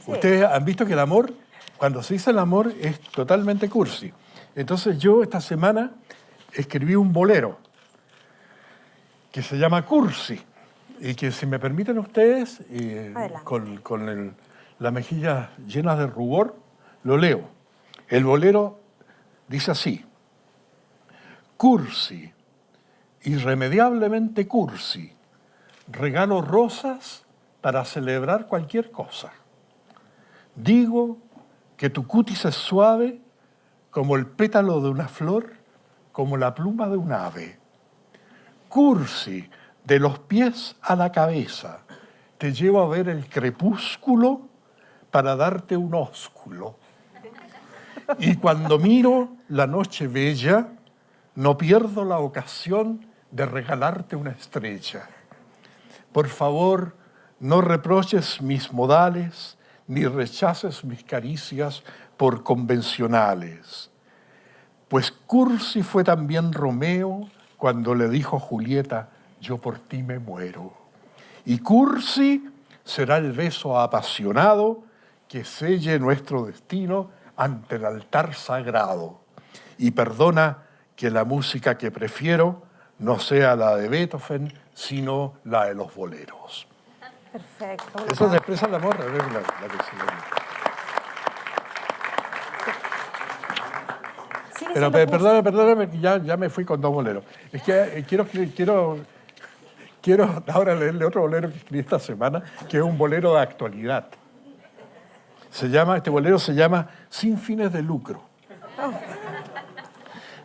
Sí. Ustedes han visto que el amor, cuando se dice el amor, es totalmente cursi. Entonces yo esta semana escribí un bolero que se llama Cursi, y que, si me permiten ustedes, con la mejilla llena de rubor, lo leo. El bolero dice así: Cursi, irremediablemente cursi, regalo rosas para celebrar cualquier cosa. Digo que tu cutis es suave como el pétalo de una flor, como la pluma de un ave. Cursi, de los pies a la cabeza, te llevo a ver el crepúsculo para darte un ósculo. Y cuando miro la noche bella, no pierdo la ocasión de regalarte una estrella. Por favor, no reproches mis modales, ni rechaces mis caricias por convencionales. Pues Cursi fue también Romeo cuando le dijo a Julieta: yo por ti me muero. Y Cursi será el beso apasionado que selle nuestro destino ante el altar sagrado. Y perdona que la música que prefiero no sea la de Beethoven, sino la de los boleros. Perfecto. Eso se expresa el amor, la que se Sigue Pero siendo perdóname, que ya me fui con dos boleros. Es que quiero ahora leerle otro bolero que escribí esta semana, que es un bolero de actualidad. Este bolero se llama Sin fines de lucro.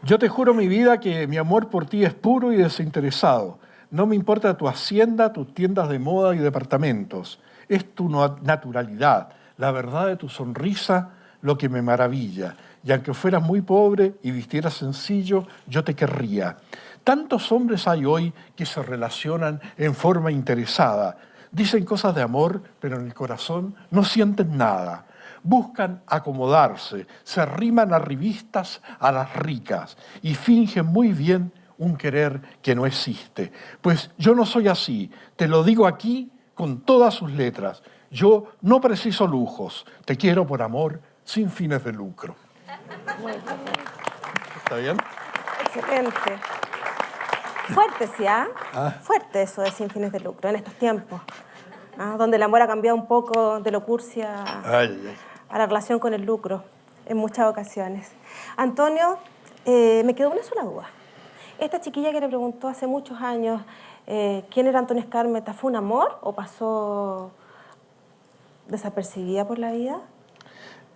Yo te juro, mi vida, que mi amor por ti es puro y desinteresado. No me importa tu hacienda, tus tiendas de moda y departamentos. Es tu naturalidad, la verdad de tu sonrisa, lo que me maravilla. Y aunque fueras muy pobre y vistieras sencillo, yo te querría. Tantos hombres hay hoy que se relacionan en forma interesada. Dicen cosas de amor, pero en el corazón no sienten nada. Buscan acomodarse, se arriman a revistas a las ricas y fingen muy bien un querer que no existe. Pues yo no soy así, te lo digo aquí con todas sus letras. Yo no preciso lujos, te quiero por amor, sin fines de lucro. ¿Está bien? excelente. Fuerte, ¿sí? Fuerte eso de sin fines de lucro en estos tiempos. donde el amor ha cambiado un poco de locurcia Ay. a la relación con el lucro en muchas ocasiones. Antonio, me quedó una sola duda. Esta chiquilla que le preguntó hace muchos años quién era Antonio Skármeta, ¿fue un amor o pasó desapercibida por la vida?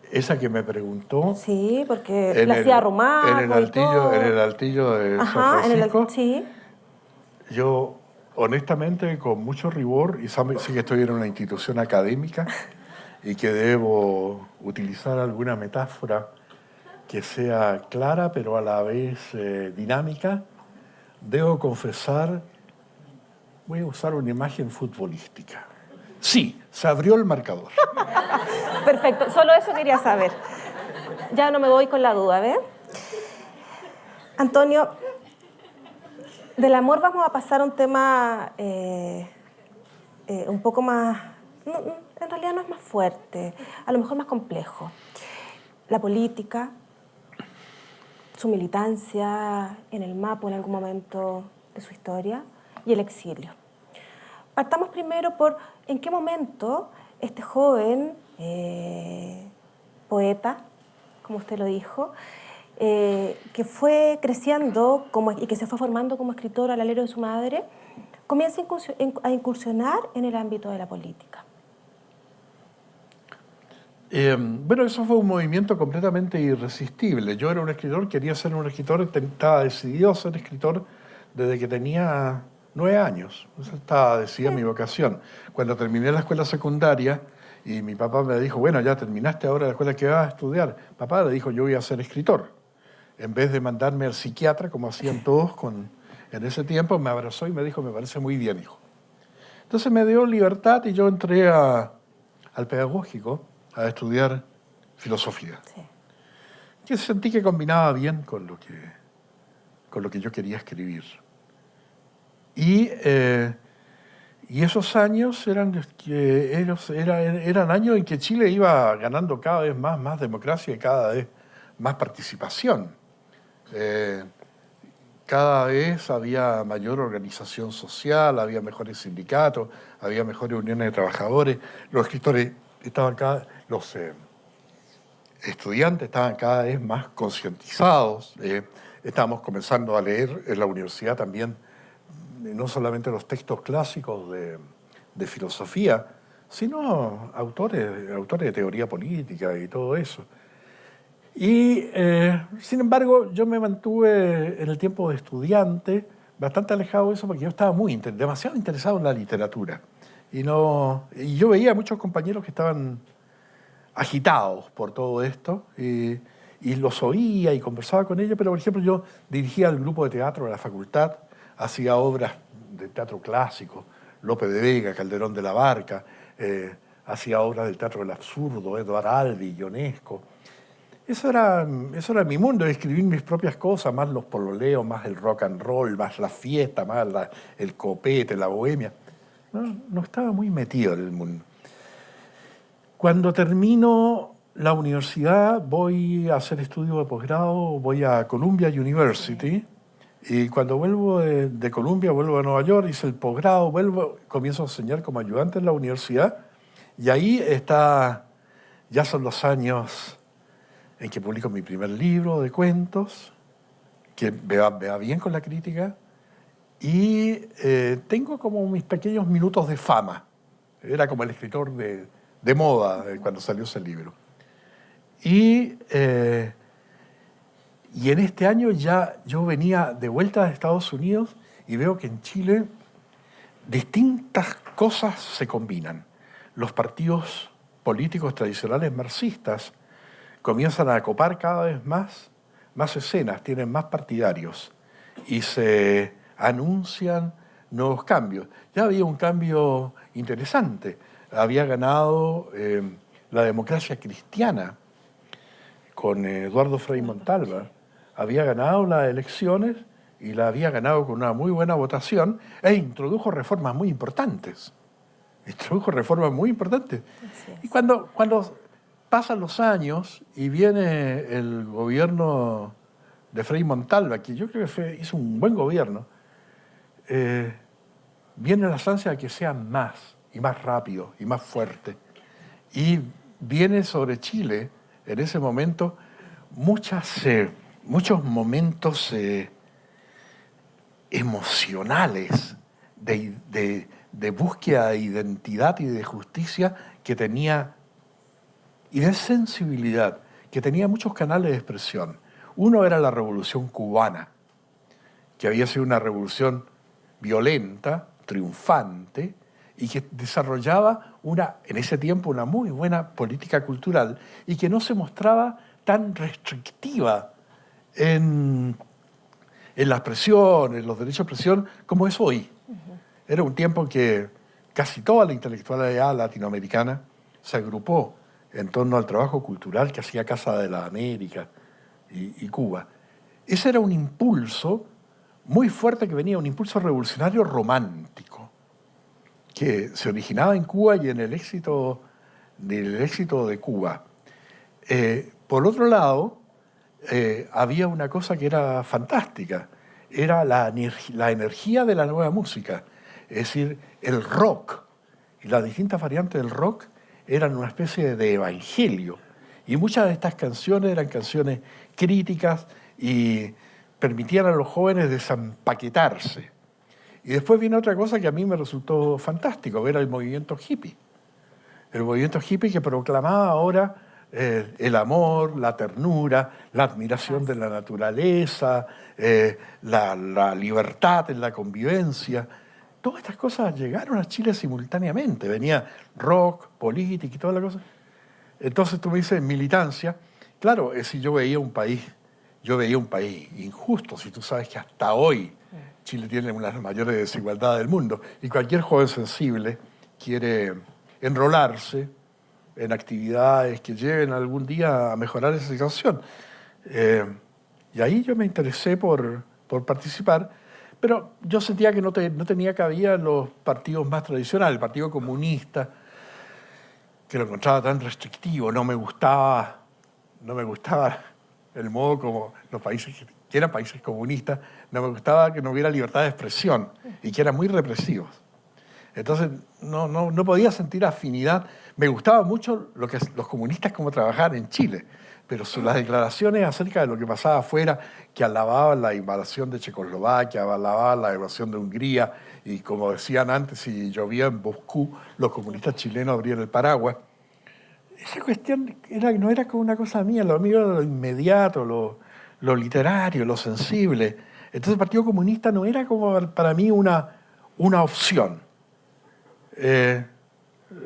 Esa que me preguntó Sí, porque la hacía rumaco y todo. en el altillo de San Ajá, Francisco. sí. Yo, honestamente, con mucho rigor, y sé que estoy en una institución académica y que debo utilizar alguna metáfora que sea clara, pero a la vez dinámica, debo confesar, voy a usar una imagen futbolística. Sí, se abrió el marcador. Perfecto, solo eso quería saber. Ya no me voy con la duda, ¿ves? Antonio, del amor vamos a pasar a un tema un poco más, en realidad no es más fuerte, a lo mejor más complejo. La política, su militancia en el MAPO en algún momento de su historia y el exilio. Partamos primero por en qué momento este joven poeta, como usted lo dijo, que fue creciendo y que se fue formando como escritor al alero de su madre, comienza a incursionar en el ámbito de la política. Bueno, eso fue un movimiento completamente irresistible. Yo era un escritor, quería ser un escritor, estaba decidido a ser escritor desde que tenía 9 años. Esa estaba decidida mi vocación. Cuando terminé la escuela secundaria y mi papá me dijo, bueno, ya terminaste ahora la escuela, ¿qué vas a estudiar? Papá le dijo, yo voy a ser escritor. En vez de mandarme al psiquiatra, como hacían todos en ese tiempo, me abrazó y me dijo, me parece muy bien, hijo. Entonces me dio libertad y yo entré al pedagógico a estudiar filosofía. Sí. Que sentí que combinaba bien con lo que yo quería escribir. Y esos años eran años en que Chile iba ganando cada vez más democracia y cada vez más participación. Cada vez había mayor organización social, había mejores sindicatos, había mejores uniones de trabajadores, los escritores los estudiantes estaban cada vez más concientizados. Estábamos comenzando a leer en la universidad también no solamente los textos clásicos de filosofía, sino autores de teoría política y todo eso. Y, sin embargo, yo me mantuve en el tiempo de estudiante bastante alejado de eso porque yo estaba demasiado interesado en la literatura. Y yo veía a muchos compañeros que estaban agitados por todo esto y los oía y conversaba con ellos, pero, por ejemplo, yo dirigía el grupo de teatro de la facultad, hacía obras de teatro clásico, Lope de Vega, Calderón de la Barca, hacía obras del teatro del absurdo, Edward Albee, Ionesco. Eso era mi mundo, escribir mis propias cosas, más los pololeos, más el rock and roll, más la fiesta, más el copete, la bohemia. No estaba muy metido en el mundo. Cuando termino la universidad, voy a hacer estudio de posgrado, voy a Columbia University, y cuando vuelvo de Columbia, vuelvo a Nueva York, hice el posgrado, comienzo a enseñar como ayudante en la universidad, y ahí ya son los años en que publico mi primer libro de cuentos, que me va bien con la crítica, y tengo como mis pequeños minutos de fama. Era como el escritor de moda cuando salió ese libro. Y en este año ya yo venía de vuelta de Estados Unidos y veo que en Chile distintas cosas se combinan. Los partidos políticos tradicionales marxistas comienzan a copar cada vez más escenas, tienen más partidarios y se anuncian nuevos cambios. Ya había un cambio interesante. Había ganado la democracia cristiana con Eduardo Frei Montalva. Había ganado las elecciones y la había ganado con una muy buena votación e introdujo reformas muy importantes. Y cuando pasan los años y viene el gobierno de Frei Montalva, que yo creo que hizo un buen gobierno, viene la ansia de que sean más y más rápido y más fuerte. Y viene sobre Chile en ese momento muchos momentos emocionales de búsqueda de identidad y de justicia que tenía, y de sensibilidad, que tenía muchos canales de expresión. Uno era la Revolución Cubana, que había sido una revolución violenta, triunfante, y que desarrollaba en ese tiempo una muy buena política cultural y que no se mostraba tan restrictiva en la expresión, en los derechos de expresión, como es hoy. Era un tiempo en que casi toda la intelectualidad latinoamericana se agrupó en torno al trabajo cultural que hacía Casa de la América y Cuba. Ese era un impulso muy fuerte que venía, un impulso revolucionario romántico, que se originaba en Cuba y en el éxito de Cuba. Por otro lado, había una cosa que era fantástica, era la energía de la nueva música, es decir, el rock y las distintas variantes del rock eran una especie de evangelio, y muchas de estas canciones eran canciones críticas y permitían a los jóvenes desempaquetarse. Y después viene otra cosa que a mí me resultó fantástico, ver el movimiento hippie. El movimiento hippie que proclamaba ahora el amor, la ternura, la admiración de la naturaleza, la libertad en la convivencia. Todas estas cosas llegaron a Chile simultáneamente. Venía rock, política y toda la cosa. Entonces tú me dices militancia. Claro, si yo veía un país injusto, si tú sabes que hasta hoy Chile tiene una de las mayores desigualdades del mundo y cualquier joven sensible quiere enrolarse en actividades que lleven algún día a mejorar esa situación. Y ahí yo me interesé por participar, pero yo sentía que no tenía cabida en los partidos más tradicionales. El Partido Comunista, que lo encontraba tan restrictivo, no me gustaba el modo como los países que eran países comunistas, no me gustaba que no hubiera libertad de expresión y que eran muy represivos. Entonces no podía sentir afinidad. Me gustaba mucho los comunistas cómo trabajaban en Chile, pero las declaraciones acerca de lo que pasaba afuera, que alababan la invasión de Checoslovaquia, alababan la invasión de Hungría, y como decían antes, si llovía en Moscú, los comunistas chilenos abrían el paraguas. Esa cuestión no era como una cosa mía, lo mío era lo inmediato, lo literario, lo sensible. Entonces el Partido Comunista no era como para mí una opción.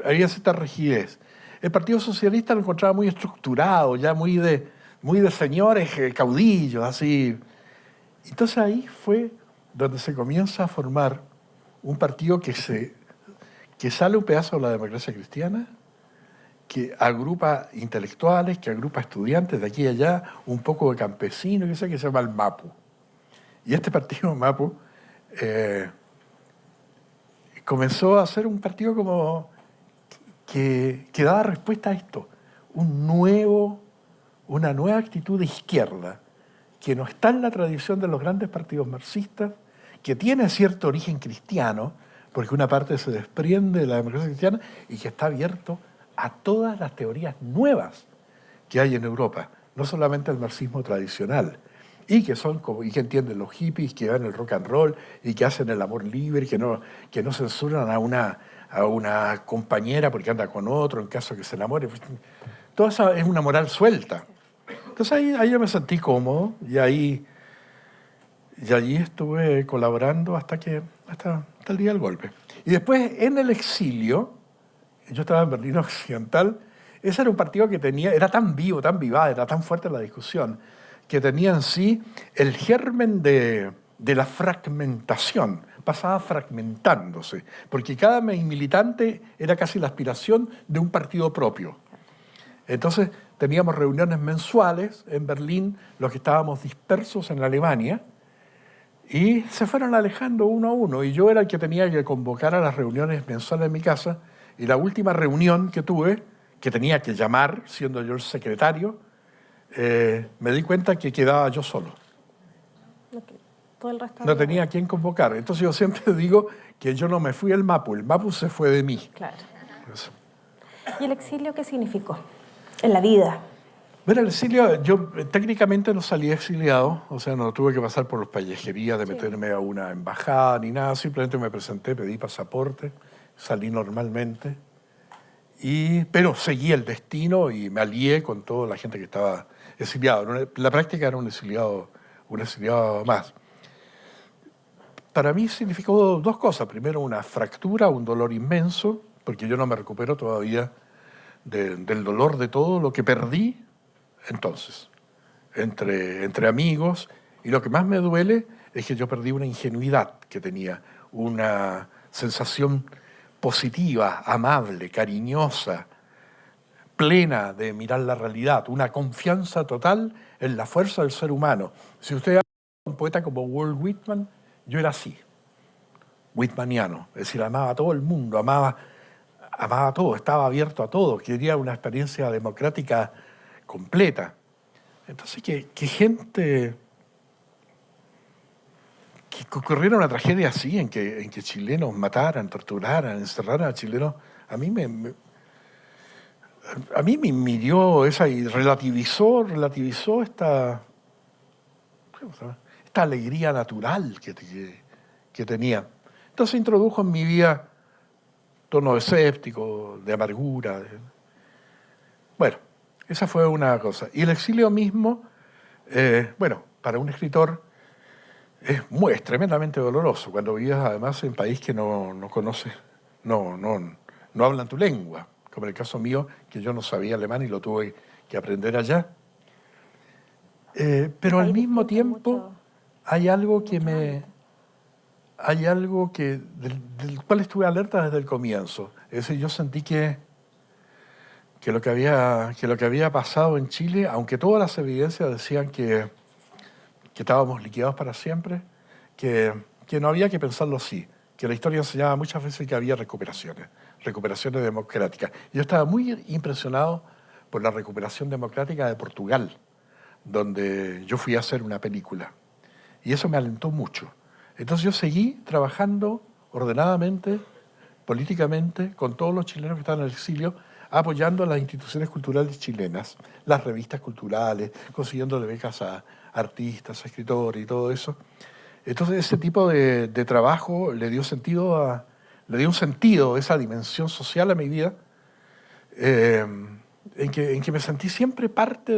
Había cierta rigidez. El Partido Socialista lo encontraba muy estructurado, ya muy de señores caudillos, así. Entonces ahí fue donde se comienza a formar un partido que sale un pedazo de la democracia cristiana, que agrupa intelectuales, que agrupa estudiantes de aquí y allá, un poco de campesinos, que se llama el MAPU. Y este partido MAPU comenzó a ser un partido como que daba respuesta a esto, una nueva actitud de izquierda, que no está en la tradición de los grandes partidos marxistas, que tiene cierto origen cristiano, porque una parte se desprende de la democracia cristiana y que está abierto a todas las teorías nuevas que hay en Europa, no solamente el marxismo tradicional, y que entienden los hippies, que van el rock and roll y que hacen el amor libre, que no censuran a una compañera porque anda con otro en caso que se enamore. Toda esa es una moral suelta. Entonces ahí yo me sentí cómodo y allí estuve colaborando hasta el día del golpe. Y después en el exilio, yo estaba en Berlín Occidental, ese era un partido que era tan vivo, tan vivaz, era tan fuerte la discusión, que tenía en sí el germen de la fragmentación, pasaba fragmentándose, porque cada militante era casi la aspiración de un partido propio. Entonces teníamos reuniones mensuales en Berlín, los que estábamos dispersos en Alemania, y se fueron alejando uno a uno, y yo era el que tenía que convocar a las reuniones mensuales en mi casa, y la última reunión que tuve, que tenía que llamar, siendo yo el secretario, me di cuenta que quedaba yo solo. Okay. todo el resto de No la tenía a vida. quién convocar. Entonces yo siempre digo que yo no me fui al Mapu, el Mapu se fue de mí. Claro. Eso. ¿Y el exilio qué significó en la vida? Bueno, el exilio, yo técnicamente no salí exiliado, o sea, no tuve que pasar por las pellejerías de Sí. meterme a una embajada ni nada, simplemente me presenté, pedí pasaporte, salí normalmente, pero seguí el destino y me alié con toda la gente que estaba exiliado. La práctica era un exiliado más. Para mí significó dos cosas. Primero, una fractura, un dolor inmenso, porque yo no me recupero todavía del dolor de todo lo que perdí entonces, entre amigos. Y lo que más me duele es que yo perdí una ingenuidad que tenía, una sensación positiva, amable, cariñosa, plena de mirar la realidad, una confianza total en la fuerza del ser humano. Si usted habla de un poeta como Walt Whitman, yo era así. Whitmaniano, es decir, amaba a todo el mundo, amaba a todo, estaba abierto a todo, quería una experiencia democrática completa. Entonces, que gente, que ocurriera una tragedia así, en que chilenos mataran, torturaran, encerraran a chilenos, a mí me hirió esa y relativizó esta alegría natural que tenía. Entonces introdujo en mi vida tono escéptico, de amargura. Bueno, esa fue una cosa. Y el exilio mismo, bueno, para un escritor es tremendamente doloroso cuando vives además en un país que no conoces, no hablan tu lengua, como en el caso mío, que yo no sabía alemán y lo tuve que aprender allá. Un Pero al país mismo distinto en tiempo hay algo que muchos me, ámbitos. hay algo del cual estuve alerta desde el comienzo. Es decir, yo sentí que lo que había pasado en Chile, aunque todas las evidencias decían que estábamos liquidados para siempre, que no había que pensarlo así, que la historia enseñaba muchas veces que había recuperaciones democráticas. Yo estaba muy impresionado por la recuperación democrática de Portugal, donde yo fui a hacer una película. Y eso me alentó mucho. Entonces yo seguí trabajando ordenadamente, políticamente, con todos los chilenos que estaban en el exilio, apoyando a las instituciones culturales chilenas, las revistas culturales, consiguiéndole becas a artistas, a escritores y todo eso. Entonces ese tipo de trabajo le dio un sentido, esa dimensión social a mi vida, eh, en que me sentí siempre parte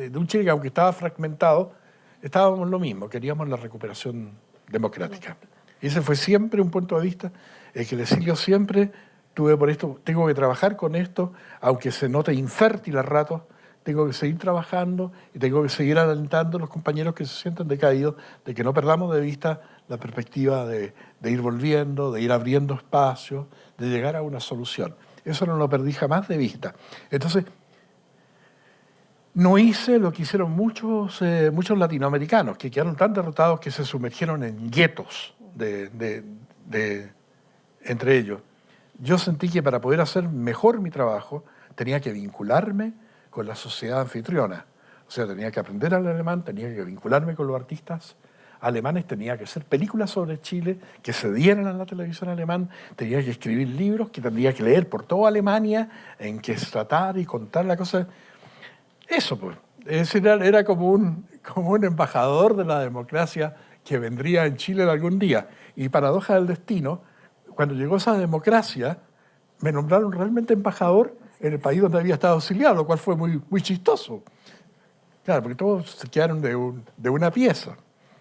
de un Chile que, aunque estaba fragmentado, estábamos lo mismo, queríamos la recuperación democrática. Y ese fue siempre un punto de vista, el que el exilio siempre tuve por esto, tengo que trabajar con esto, aunque se note infértil a ratos, tengo que seguir trabajando y tengo que seguir alentando a los compañeros que se sienten decaídos, de que no perdamos de vista la perspectiva de ir volviendo, de ir abriendo espacios, de llegar a una solución. Eso no lo perdí jamás de vista. Entonces, no hice lo que hicieron muchos latinoamericanos, que quedaron tan derrotados que se sumergieron en guetos entre ellos. Yo sentí que para poder hacer mejor mi trabajo tenía que vincularme con la sociedad anfitriona. O sea, tenía que aprender el alemán, tenía que vincularme con los artistas alemanes, tenía que hacer películas sobre Chile que se dieran en la televisión alemán, tenía que escribir libros que tendría que leer por toda Alemania, en que tratar y contar la cosa. Eso, pues. Es decir, era como un embajador de la democracia que vendría en Chile algún día. Y paradoja del destino, cuando llegó esa democracia, me nombraron realmente embajador en el país donde había estado exiliado, lo cual fue muy, muy chistoso. Claro, porque todos se quedaron de una pieza.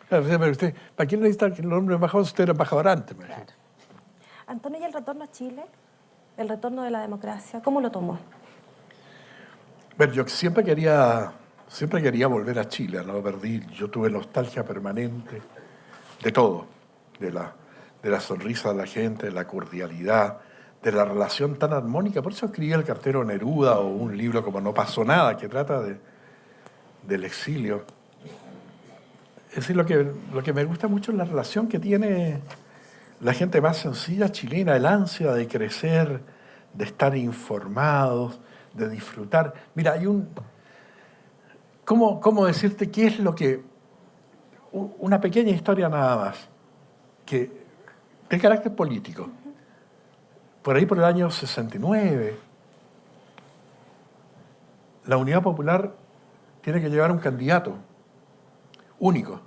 Claro, pero usted, ¿para quién necesita el nombre de embajador si usted era embajador antes? Me dijo. Antonio, ¿y el retorno a Chile? ¿El retorno de la democracia? ¿Cómo lo tomó? Bueno, yo siempre quería volver a Chile, no lo perdí. Yo tuve nostalgia permanente de todo, de la sonrisa de la gente, de la cordialidad, de la relación tan armónica. Por eso escribí El cartero Neruda o un libro como No pasó nada, que trata del exilio. Es decir, lo que me gusta mucho es la relación que tiene la gente más sencilla chilena, el ansia de crecer, de estar informados, de disfrutar. Mira, ¿cómo decirte qué es lo que una pequeña historia nada más, de carácter político. Por ahí por el año 69, la Unidad Popular tiene que llevar un candidato único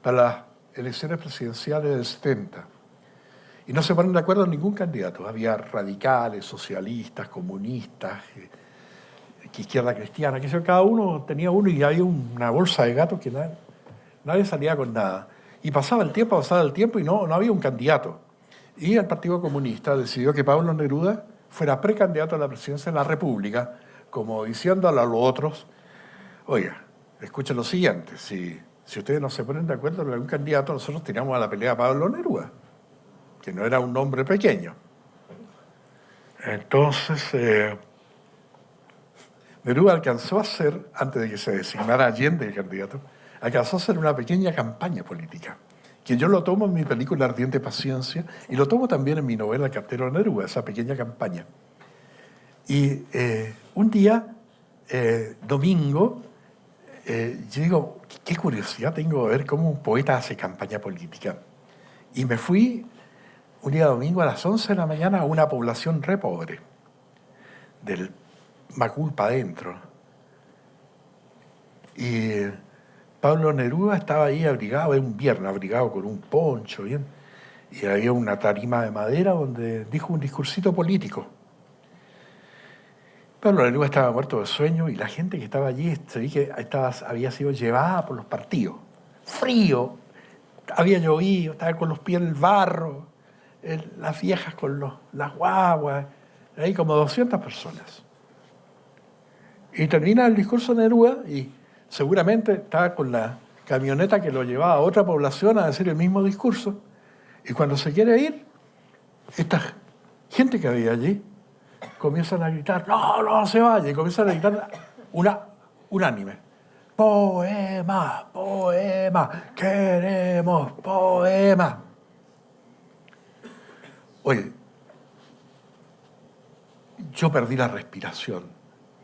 para las elecciones presidenciales del 70. Y no se ponen de acuerdo en ningún candidato. Había radicales, socialistas, comunistas, izquierda cristiana, que cada uno tenía uno y había una bolsa de gatos que nadie salía con nada. Y pasaba el tiempo y no había un candidato. Y el Partido Comunista decidió que Pablo Neruda fuera precandidato a la presidencia de la República, como diciéndole a los otros, oiga, escuchen lo siguiente, si ustedes no se ponen de acuerdo con algún candidato, nosotros tiramos a la pelea a Pablo Neruda, que no era un hombre pequeño. Entonces, Neruda alcanzó a hacer, antes de que se designara Allende el candidato, alcanzó a hacer una pequeña campaña política, que yo lo tomo en mi película Ardiente Paciencia y lo tomo también en mi novela Cartero Neruda, esa pequeña campaña. Y un día, domingo, yo digo, qué curiosidad tengo de ver cómo un poeta hace campaña política. Y me fui un día domingo a las 11 de la mañana a una población re pobre, del Macul para adentro. Y Pablo Neruda estaba ahí abrigado, era un viernes, abrigado con un poncho, bien, y había una tarima de madera donde dijo un discursito político. Pablo Neruda estaba muerto de sueño y la gente que estaba allí se vi que había sido llevada por los partidos. Frío, había llovido, estaba con los pies en el barro, las viejas con las guaguas, ahí como 200 personas. Y termina el discurso de Neruda y seguramente estaba con la camioneta que lo llevaba a otra población a decir el mismo discurso. Y cuando se quiere ir, esta gente que había allí comienzan a gritar, no se vaya, y comienzan a gritar unánime. Poema, poema, queremos poema. Oye, yo perdí la respiración,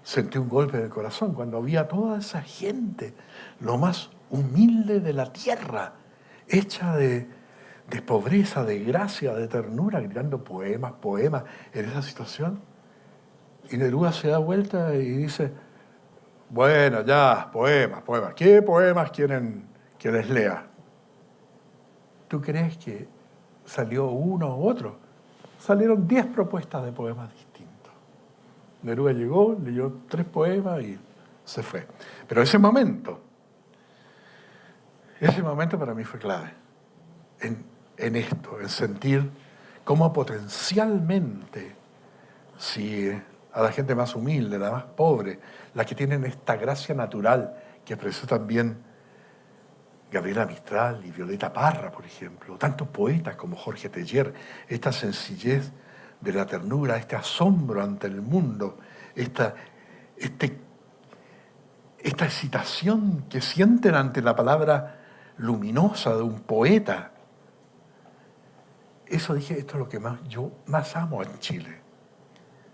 sentí un golpe en el corazón cuando vi a toda esa gente, lo más humilde de la tierra, hecha de pobreza, de gracia, de ternura, gritando poemas, poemas, en esa situación. Y Neruda se da vuelta y dice, bueno, ya, poemas. ¿Qué poemas quieren que les lea? ¿Tú crees que salió uno u otro? Salieron 10 propuestas de poemas distintos. Neruda llegó, leyó 3 poemas y se fue. Pero ese momento para mí fue clave. En esto, en sentir cómo potencialmente, si a la gente más humilde, la más pobre, la que tienen esta gracia natural que expresó también Gabriela Mistral y Violeta Parra, por ejemplo, tantos poetas como Jorge Teller, esta sencillez de la ternura, este asombro ante el mundo, esta excitación que sienten ante la palabra luminosa de un poeta. Eso dije, esto es lo que yo más amo en Chile.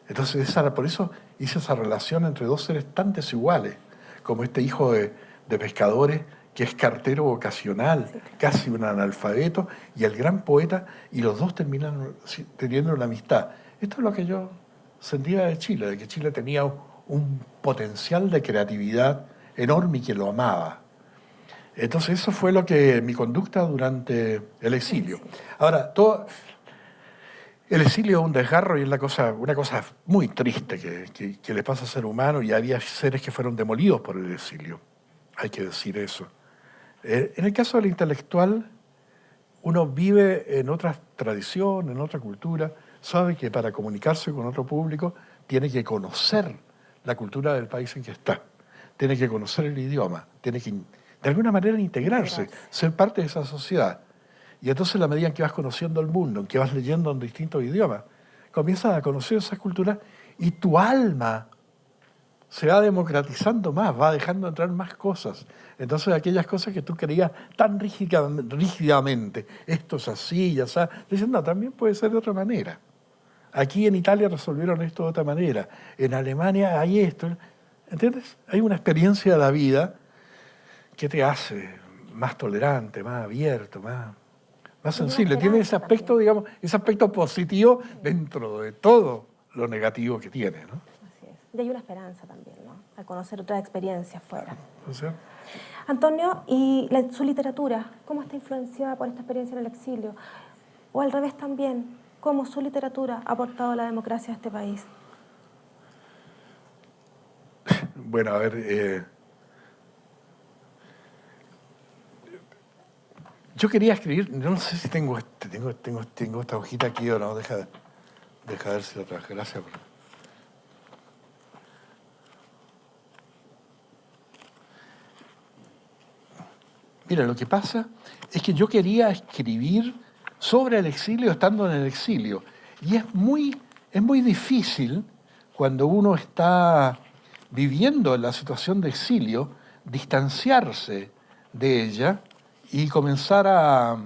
Entonces, por eso hice esa relación entre dos seres tan desiguales, como este hijo de pescadores, que es cartero vocacional, sí, casi un analfabeto, y el gran poeta, y los dos terminan teniendo una amistad. Esto es lo que yo sentía de Chile, de que Chile tenía un potencial de creatividad enorme y que lo amaba. Entonces, eso fue mi conducta durante el exilio. Ahora, el exilio es un desgarro y es una cosa muy triste que le pasa al ser humano, y había seres que fueron demolidos por el exilio. Hay que decir eso. En el caso del intelectual, uno vive en otra tradición, en otra cultura, sabe que para comunicarse con otro público tiene que conocer la cultura del país en que está, tiene que conocer el idioma, tiene que de alguna manera integrarse, ser parte de esa sociedad. Y entonces, a la medida en que vas conociendo el mundo, en que vas leyendo en distintos idiomas, comienzas a conocer esas culturas y tu alma se va democratizando más, va dejando entrar más cosas. Entonces, aquellas cosas que tú creías tan rígidamente, esto es así, ya sabes, dicen, no, también puede ser de otra manera. Aquí en Italia resolvieron esto de otra manera. En Alemania hay esto. ¿Entiendes? Hay una experiencia de la vida que te hace más tolerante, más abierto, más Hay una sensible. Tiene ese esperanza aspecto, también. digamos, ese aspecto positivo dentro de todo lo negativo que tiene, ¿no? Así es. Y hay una esperanza también, ¿no? Al conocer otras experiencias fuera. O sea, Antonio, ¿y su literatura, cómo está influenciada por esta experiencia en el exilio? O al revés también, ¿cómo su literatura ha aportado a la democracia a este país? bueno, a ver, yo quería escribir, yo no sé si tengo esta hojita aquí o no, deja ver si la traje, gracias. Mira, lo que pasa es que yo quería escribir sobre el exilio estando en el exilio. Y es muy difícil cuando uno está viviendo en la situación de exilio, distanciarse de ella y comenzar a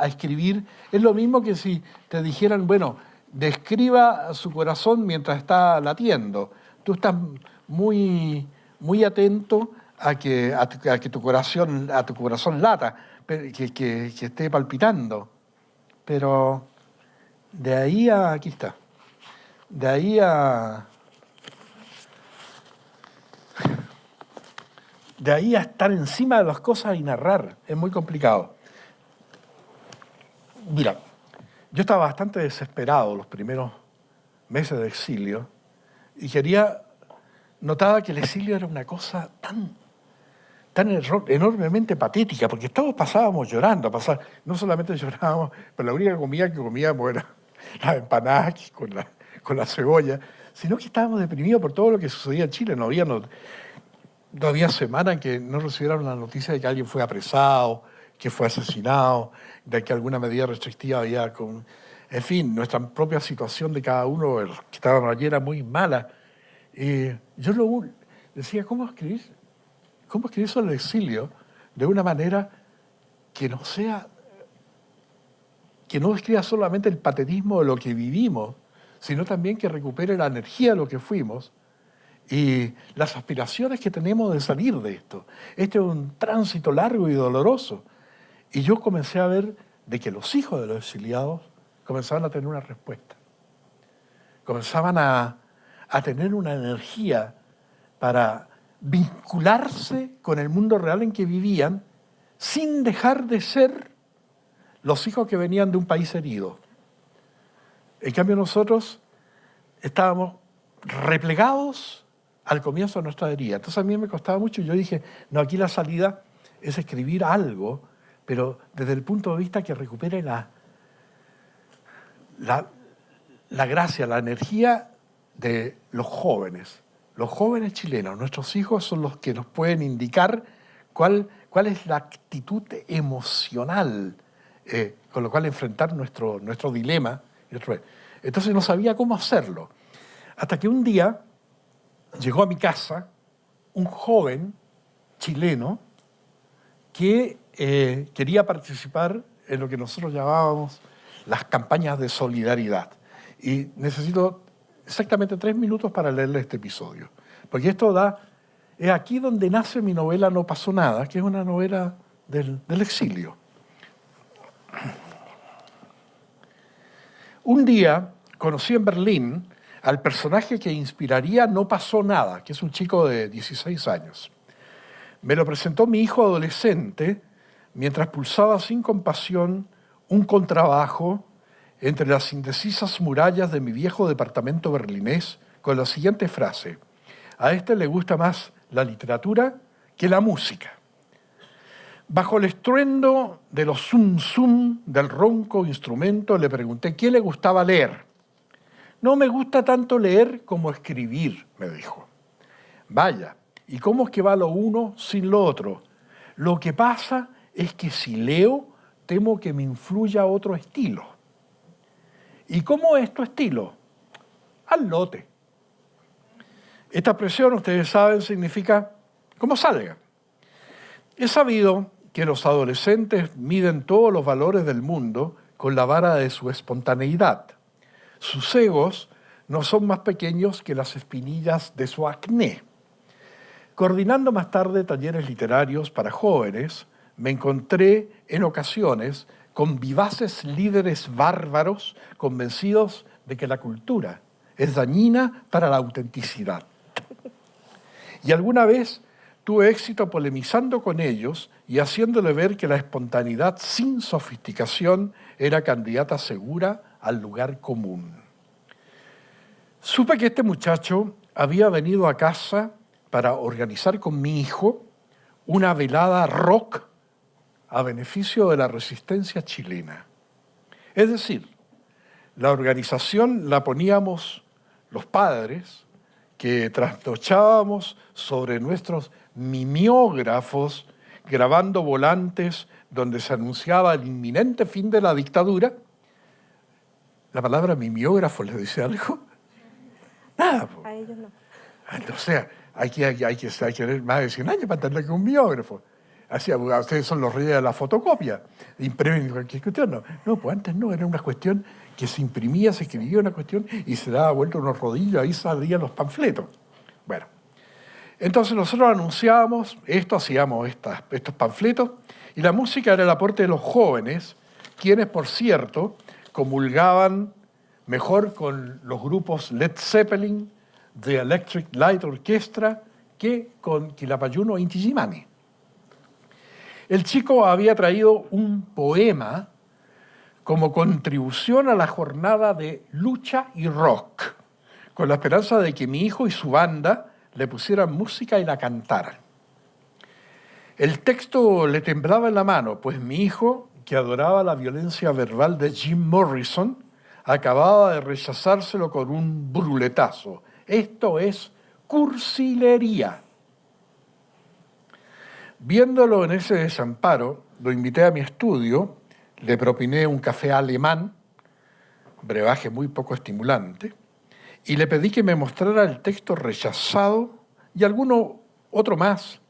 escribir. Es lo mismo que si te dijeran, bueno, describa su corazón mientras está latiendo. Tú estás muy atento a que tu corazón lata, que esté palpitando. Pero de ahí a, aquí está, de ahí a estar encima de las cosas y narrar, es muy complicado. Mira, yo estaba bastante desesperado los primeros meses de exilio y notaba que el exilio era una cosa tan enormemente patética, porque todos pasábamos llorando, no solamente llorábamos, pero la única comida que comíamos era las empanadas con la cebolla, sino que estábamos deprimidos por todo lo que sucedía en Chile. No había semana en que no recibieran la noticia de que alguien fue apresado, que fue asesinado, de que alguna medida restrictiva había En fin, nuestra propia situación de cada uno, el que estábamos allí, era muy mala. Yo decía, ¿cómo escribir sobre el exilio de una manera que no describa solamente el patetismo de lo que vivimos, sino también que recupere la energía de lo que fuimos y las aspiraciones que tenemos de salir de esto? Este es un tránsito largo y doloroso. Y yo comencé a ver de que los hijos de los exiliados comenzaban a tener una respuesta. Comenzaban a tener una energía para vincularse con el mundo real en que vivían sin dejar de ser los hijos que venían de un país herido. En cambio nosotros estábamos replegados al comienzo de nuestra herida. Entonces a mí me costaba mucho y yo dije, no, aquí la salida es escribir algo, pero desde el punto de vista que recupere la gracia, la energía de los jóvenes. Los jóvenes chilenos, nuestros hijos, son los que nos pueden indicar cuál es la actitud emocional con la cual enfrentar nuestro dilema. Entonces no sabía cómo hacerlo. Hasta que un día llegó a mi casa un joven chileno que quería participar en lo que nosotros llamábamos las campañas de solidaridad. Y necesito exactamente 3 minutos para leerle este episodio. Porque es aquí donde nace mi novela No pasó nada, que es una novela del exilio. Un día conocí en Berlín al personaje que inspiraría No pasó nada, que es un chico de 16 años. Me lo presentó mi hijo adolescente mientras pulsaba sin compasión un contrabajo entre las indecisas murallas de mi viejo departamento berlinés con la siguiente frase: a este le gusta más la literatura que la música. Bajo el estruendo de los zum zum del ronco instrumento le pregunté qué le gustaba leer. No me gusta tanto leer como escribir, me dijo. Vaya, ¿y cómo es que va lo uno sin lo otro? Lo que pasa es que si leo, temo que me influya otro estilo. ¿Y cómo es tu estilo? Al lote. Esta expresión, ustedes saben, significa como salga. He sabido que los adolescentes miden todos los valores del mundo con la vara de su espontaneidad. Sus egos no son más pequeños que las espinillas de su acné. Coordinando más tarde talleres literarios para jóvenes, me encontré en ocasiones con vivaces líderes bárbaros convencidos de que la cultura es dañina para la autenticidad. Y alguna vez tuve éxito polemizando con ellos y haciéndole ver que la espontaneidad sin sofisticación era candidata segura al lugar común. Supe que este muchacho había venido a casa para organizar con mi hijo una velada rock a beneficio de la resistencia chilena. Es decir, la organización la poníamos los padres, que trasnochábamos sobre nuestros mimeógrafos grabando volantes donde se anunciaba el inminente fin de la dictadura. ¿La palabra mimeógrafo les dice algo? Nada. A ellos no. O sea, hay que tener más de 100 años para entender que un mimeógrafo. Así, ustedes son los reyes de la fotocopia, imprimen cualquier cuestión. No, pues antes no, era una cuestión que se imprimía, se escribía una cuestión y se daba vuelta unos rodillos, ahí salían los panfletos. Bueno, entonces nosotros anunciábamos esto, hacíamos estos panfletos, y la música era el aporte de los jóvenes, quienes, por cierto, comulgaban mejor con los grupos Led Zeppelin, The Electric Light Orchestra, que con Quilapayún o Inti Illimani. El chico había traído un poema como contribución a la jornada de lucha y rock, con la esperanza de que mi hijo y su banda le pusieran música y la cantaran. El texto le temblaba en la mano, pues mi hijo, que adoraba la violencia verbal de Jim Morrison, acababa de rechazárselo con un bruletazo. Esto es cursilería. Viéndolo en ese desamparo, lo invité a mi estudio, le propiné un café alemán, brebaje muy poco estimulante, y le pedí que me mostrara el texto rechazado y alguno otro más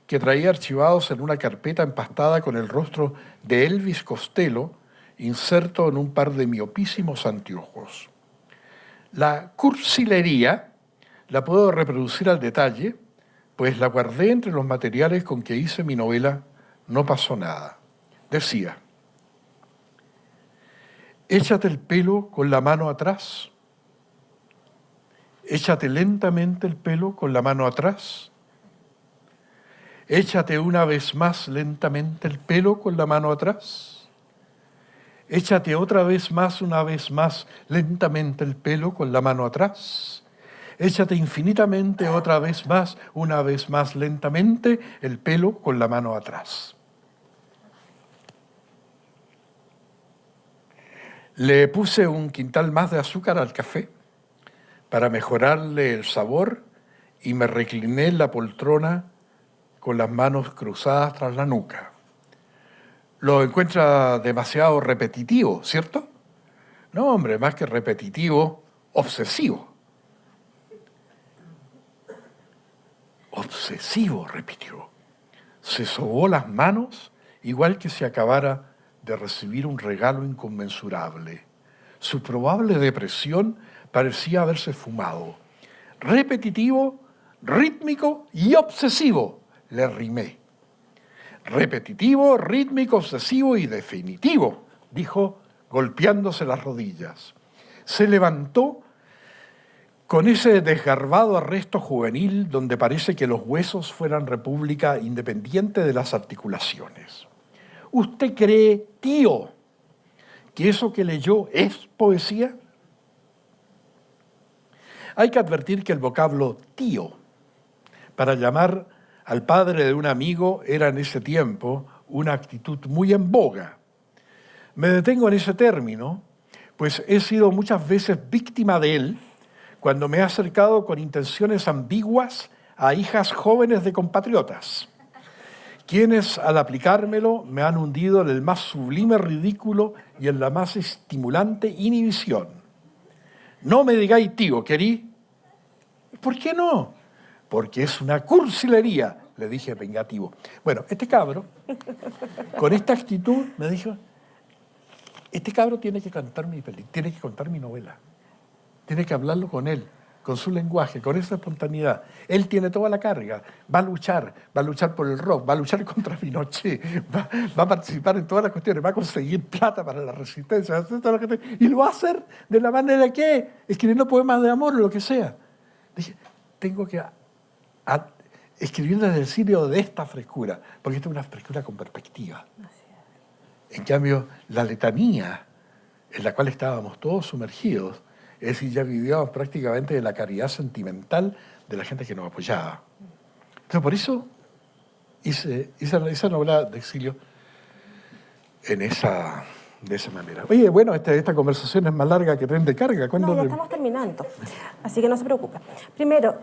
que traía archivados en una carpeta empastada con el rostro de Elvis Costello inserto en un par de miopísimos anteojos. La cursilería la puedo reproducir al detalle, pues la guardé entre los materiales con que hice mi novela No pasó nada. Decía: échate el pelo con la mano atrás, échate lentamente el pelo con la mano atrás, échate una vez más lentamente el pelo con la mano atrás, échate otra vez más, una vez más lentamente el pelo con la mano atrás, échate infinitamente otra vez más, una vez más lentamente el pelo con la mano atrás. Le puse un quintal más de azúcar al café para mejorarle el sabor y me recliné en la poltrona con las manos cruzadas tras la nuca. Lo encuentra demasiado repetitivo, ¿cierto? No, hombre, más que repetitivo, obsesivo. Obsesivo, repitió. Se sobó las manos igual que si acabara de recibir un regalo inconmensurable. Su probable depresión parecía haberse fumado. Repetitivo, rítmico y obsesivo, le rimé. Repetitivo, rítmico, obsesivo y definitivo, dijo golpeándose las rodillas. Se levantó con ese desgarbado arresto juvenil donde parece que los huesos fueran república independiente de las articulaciones. ¿Usted cree, tío, que eso que leyó es poesía? Hay que advertir que el vocablo tío, para llamar al padre de un amigo, era en ese tiempo una actitud muy en boga. Me detengo en ese término, pues he sido muchas veces víctima de él cuando me he acercado con intenciones ambiguas a hijas jóvenes de compatriotas, quienes al aplicármelo me han hundido en el más sublime ridículo y en la más estimulante inhibición. No me digáis tío, ¿querí? ¿Por qué no? Porque es una cursilería, le dije vengativo. Bueno, este cabro, con esta actitud, me dijo, este cabro tiene que cantar tiene que contar mi novela, tiene que hablarlo con él. con su lenguaje, con esa espontaneidad. Él tiene toda la carga, va a luchar por el rock, va a luchar contra Pinochet, va a participar en todas las cuestiones, va a conseguir plata para la resistencia, y lo va a hacer de la manera que, escribiendo poemas de amor o lo que sea. Dije, tengo que escribir desde el exilio de esta frescura, porque esta es una frescura con perspectiva. En cambio, la letanía en la cual estábamos todos sumergidos, es decir, ya vivíamos prácticamente de la caridad sentimental de la gente que nos apoyaba. Entonces, por eso hice esa novela de exilio de esa manera. Oye, bueno, esta conversación es más larga que tren de carga. No, ya estamos terminando, así que no se preocupe. Primero,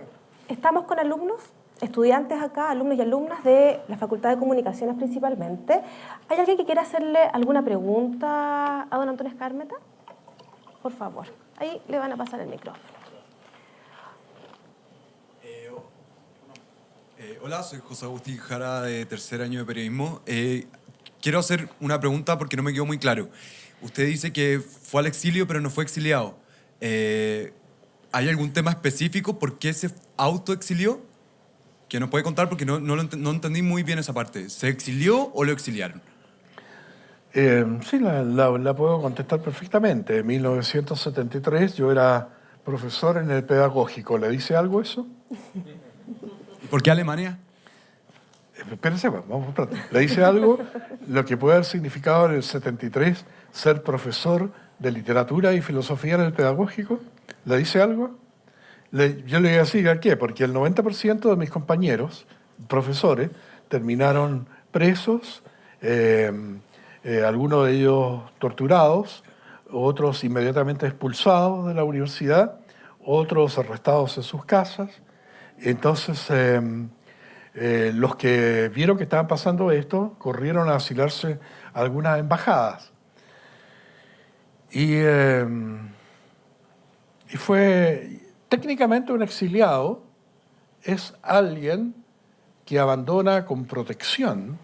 estamos con alumnos, estudiantes acá, alumnos y alumnas de la Facultad de Comunicaciones principalmente. ¿Hay alguien que quiera hacerle alguna pregunta a don Antonio Skármeta? Por favor, ahí le van a pasar el micrófono. Hola, soy José Agustín Jara, de tercer año de periodismo. Quiero hacer una pregunta porque no me quedó muy claro. Usted dice que fue al exilio, pero no fue exiliado. ¿Hay algún tema específico por qué se autoexilió? Que nos puede contar porque no entendí muy bien esa parte. ¿Se exilió o lo exiliaron? Sí, la puedo contestar perfectamente. En 1973 yo era profesor en el pedagógico. ¿Le dice algo eso? ¿Por qué Alemania? Espérense, vamos por parte. ¿Le dice algo lo que puede haber significado en el 73 ser profesor de literatura y filosofía en el pedagógico? ¿Le dice algo? Yo le voy a decir ¿a qué? Porque el 90% de mis compañeros, profesores, terminaron presos, algunos de ellos torturados, otros inmediatamente expulsados de la universidad, otros arrestados en sus casas. Entonces, los que vieron que estaban pasando esto, corrieron a asilarse a algunas embajadas. Y fue... Técnicamente un exiliado es alguien que abandona con protección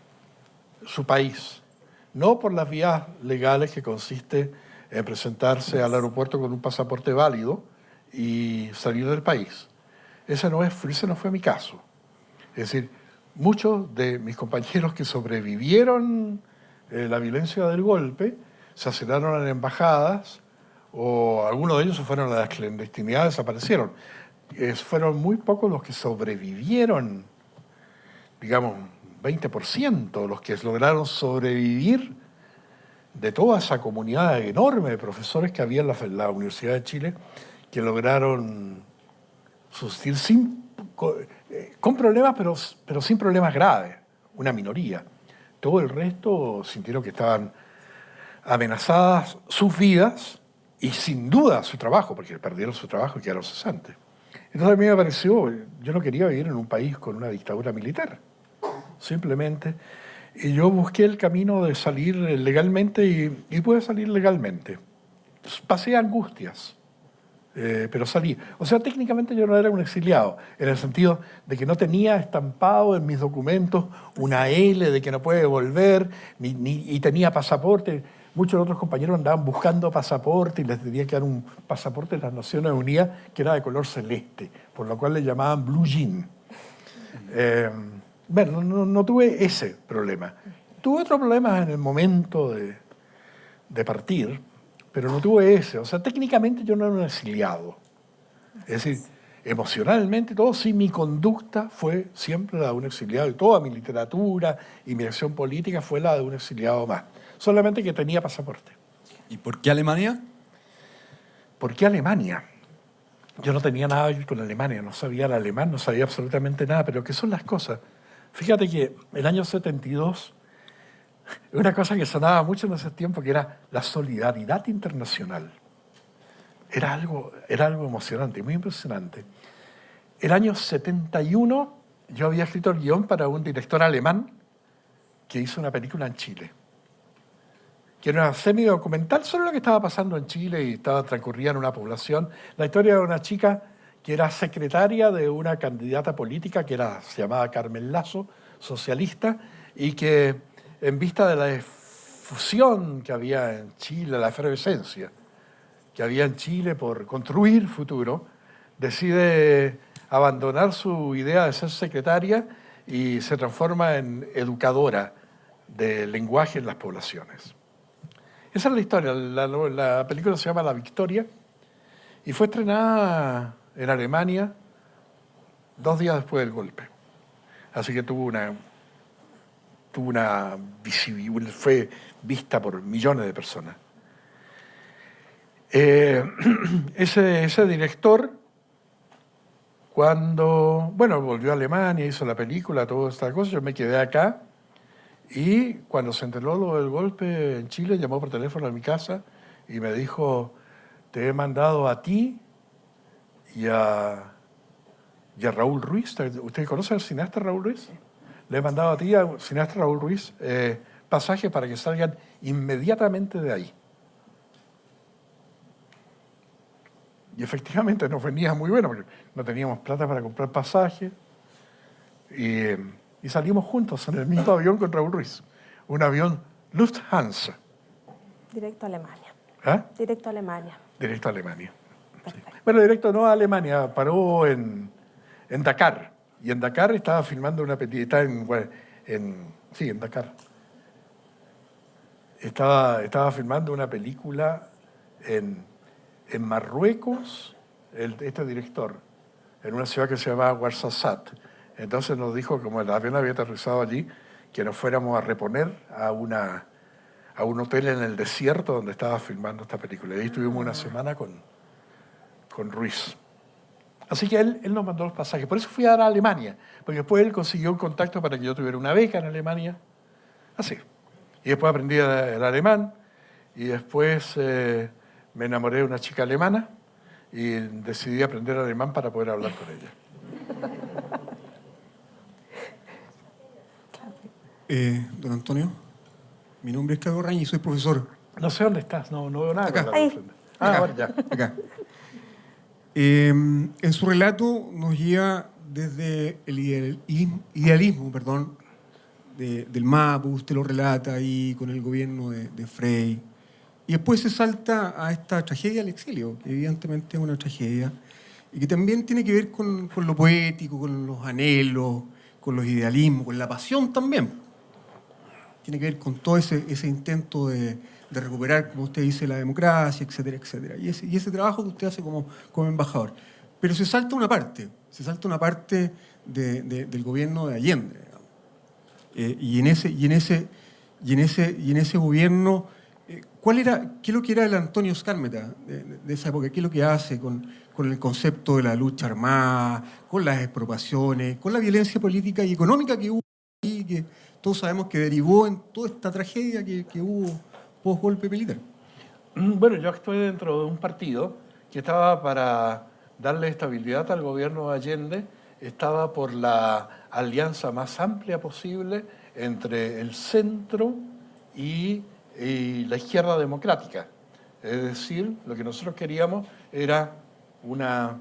su país, no por las vías legales que consiste en presentarse al aeropuerto con un pasaporte válido y salir del país. Ese no fue mi caso. Es decir, muchos de mis compañeros que sobrevivieron la violencia del golpe se asilaron en embajadas, o algunos de ellos se fueron a la clandestinidad, desaparecieron. Fueron muy pocos los que sobrevivieron, digamos, 20% los que lograron sobrevivir de toda esa comunidad enorme de profesores que había en la Universidad de Chile, que lograron subsistir con problemas, pero sin problemas graves, una minoría. Todo el resto sintieron que estaban amenazadas sus vidas, y sin duda su trabajo, porque perdieron su trabajo y quedaron cesantes. Entonces a mí me pareció, yo no quería vivir en un país con una dictadura militar, simplemente. Y yo busqué el camino de salir legalmente y pude salir legalmente. Pasé angustias, pero salí. O sea, técnicamente yo no era un exiliado, en el sentido de que no tenía estampado en mis documentos una L de que no puede volver, y tenía pasaporte. Muchos otros compañeros andaban buscando pasaporte y les tenía que dar un pasaporte de las Naciones Unidas que era de color celeste, por lo cual le llamaban blue jean. Bueno, no tuve ese problema. Tuve otros problemas en el momento de partir, pero no tuve ese. O sea, técnicamente yo no era un exiliado. Es decir, emocionalmente todo, sí, mi conducta fue siempre la de un exiliado, y toda mi literatura y mi acción política fue la de un exiliado más. Solamente que tenía pasaporte. ¿Y por qué Alemania? ¿Por qué Alemania? Yo no tenía nada que ver con Alemania, no sabía el alemán, no sabía absolutamente nada, pero ¿qué son las cosas? Fíjate que el año 72, una cosa que sonaba mucho en ese tiempo, que era la solidaridad internacional. Era algo emocionante, muy impresionante. El año 71 yo había escrito el guión para un director alemán que hizo una película en Chile, que era una semi-documental sobre lo que estaba pasando en Chile y transcurría en una población. La historia de una chica que era secretaria de una candidata política se llamaba Carmen Lazo, socialista, y que en vista de la difusión que había en Chile, la efervescencia que había en Chile por construir futuro, decide abandonar su idea de ser secretaria y se transforma en educadora de lenguaje en las poblaciones. Esa es la historia. La película se llama La Victoria y fue estrenada en Alemania 2 días después del golpe. Así que tuvo una visibilidad, fue vista por millones de personas. Ese director, cuando volvió a Alemania, hizo la película, toda esta cosa, yo me quedé acá y cuando se enteró lo del golpe en Chile, llamó por teléfono a mi casa y me dijo, te he mandado a ti y a Raúl Ruiz. ¿Usted conoce al cineasta Raúl Ruiz? Le he mandado a ti, al cineasta Raúl Ruiz, pasajes para que salgan inmediatamente de ahí. Y efectivamente nos venía muy bueno, porque no teníamos plata para comprar pasajes. Y salimos juntos en el mismo avión con Raúl Ruiz. Un avión Lufthansa. Directo a Alemania. ¿Ah? Directo a Alemania. Directo a Alemania. Sí. Bueno, directo no a Alemania, paró en Dakar. Y en Dakar estaba filmando una película, en Dakar. Estaba filmando una película en Marruecos, este director, en una ciudad que se llama Ouarzazate. Entonces nos dijo, como el avión había aterrizado allí, que nos fuéramos a reponer a un hotel en el desierto donde estaba filmando esta película. Y ahí estuvimos una semana con Ruiz. Así que él nos mandó los pasajes. Por eso fui a dar a Alemania, porque después él consiguió un contacto para que yo tuviera una beca en Alemania. Así. Y después aprendí el alemán, y después me enamoré de una chica alemana y decidí aprender alemán para poder hablar con ella. Don Antonio, mi nombre es Carlos Raña y soy profesor. No sé dónde estás, no veo nada. Acá. Con la luz. Acá. Bueno, ya. Acá. En su relato nos lleva desde el idealismo del MAPU, usted lo relata ahí con el gobierno de Frei, y después se salta a esta tragedia del exilio, que evidentemente es una tragedia, y que también tiene que ver con lo poético, con los anhelos, con los idealismos, con la pasión también. Tiene que ver con todo ese intento de recuperar, como usted dice, la democracia, etcétera, etcétera. Y ese trabajo que usted hace como embajador. Pero se salta una parte del gobierno de Allende. Y en ese gobierno, ¿qué es lo que era el Antonio Skármeta de esa época? ¿Qué es lo que hace con el concepto de la lucha armada, con las expropiaciones, con la violencia política y económica que hubo ahí, que todos sabemos que derivó en toda esta tragedia que hubo post-golpe militar? Bueno, yo actué dentro de un partido que estaba para darle estabilidad al gobierno de Allende, estaba por la alianza más amplia posible entre el centro y la izquierda democrática. Es decir, lo que nosotros queríamos era una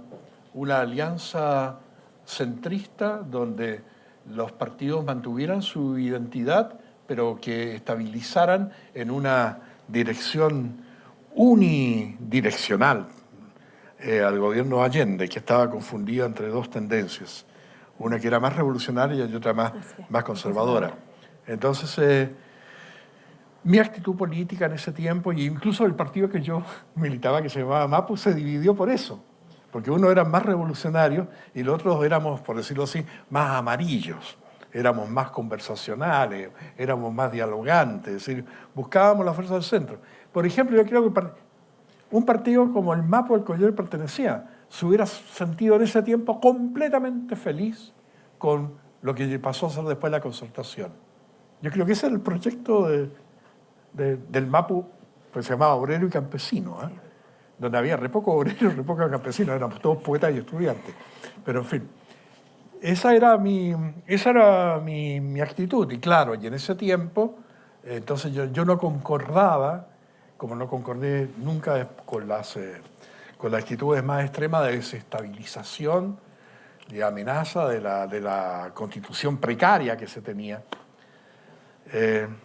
alianza centrista donde los partidos mantuvieran su identidad, pero que estabilizaran en una dirección unidireccional al gobierno Allende, que estaba confundido entre dos tendencias, una que era más revolucionaria y otra más conservadora. Entonces, mi actitud política en ese tiempo, e incluso el partido que yo militaba, que se llamaba MAPU, se dividió por eso, porque uno era más revolucionario y los otros éramos, por decirlo así, más amarillos. Éramos más conversacionales, éramos más dialogantes, es decir, buscábamos la fuerza del centro. Por ejemplo, yo creo que un partido como el MAPU al que yo pertenecía se hubiera sentido en ese tiempo completamente feliz con lo que pasó a ser después la Concertación. Yo creo que ese era el proyecto del MAPU, pues se llamaba Obrero y Campesino, donde había re poco obrero y re poco campesino, éramos todos poetas y estudiantes. Pero en fin, esa era mi actitud. Y claro, y en ese tiempo, entonces yo no concordaba, como no concordé nunca con las actitudes más extremas de desestabilización, de amenaza de la constitución precaria que se tenía.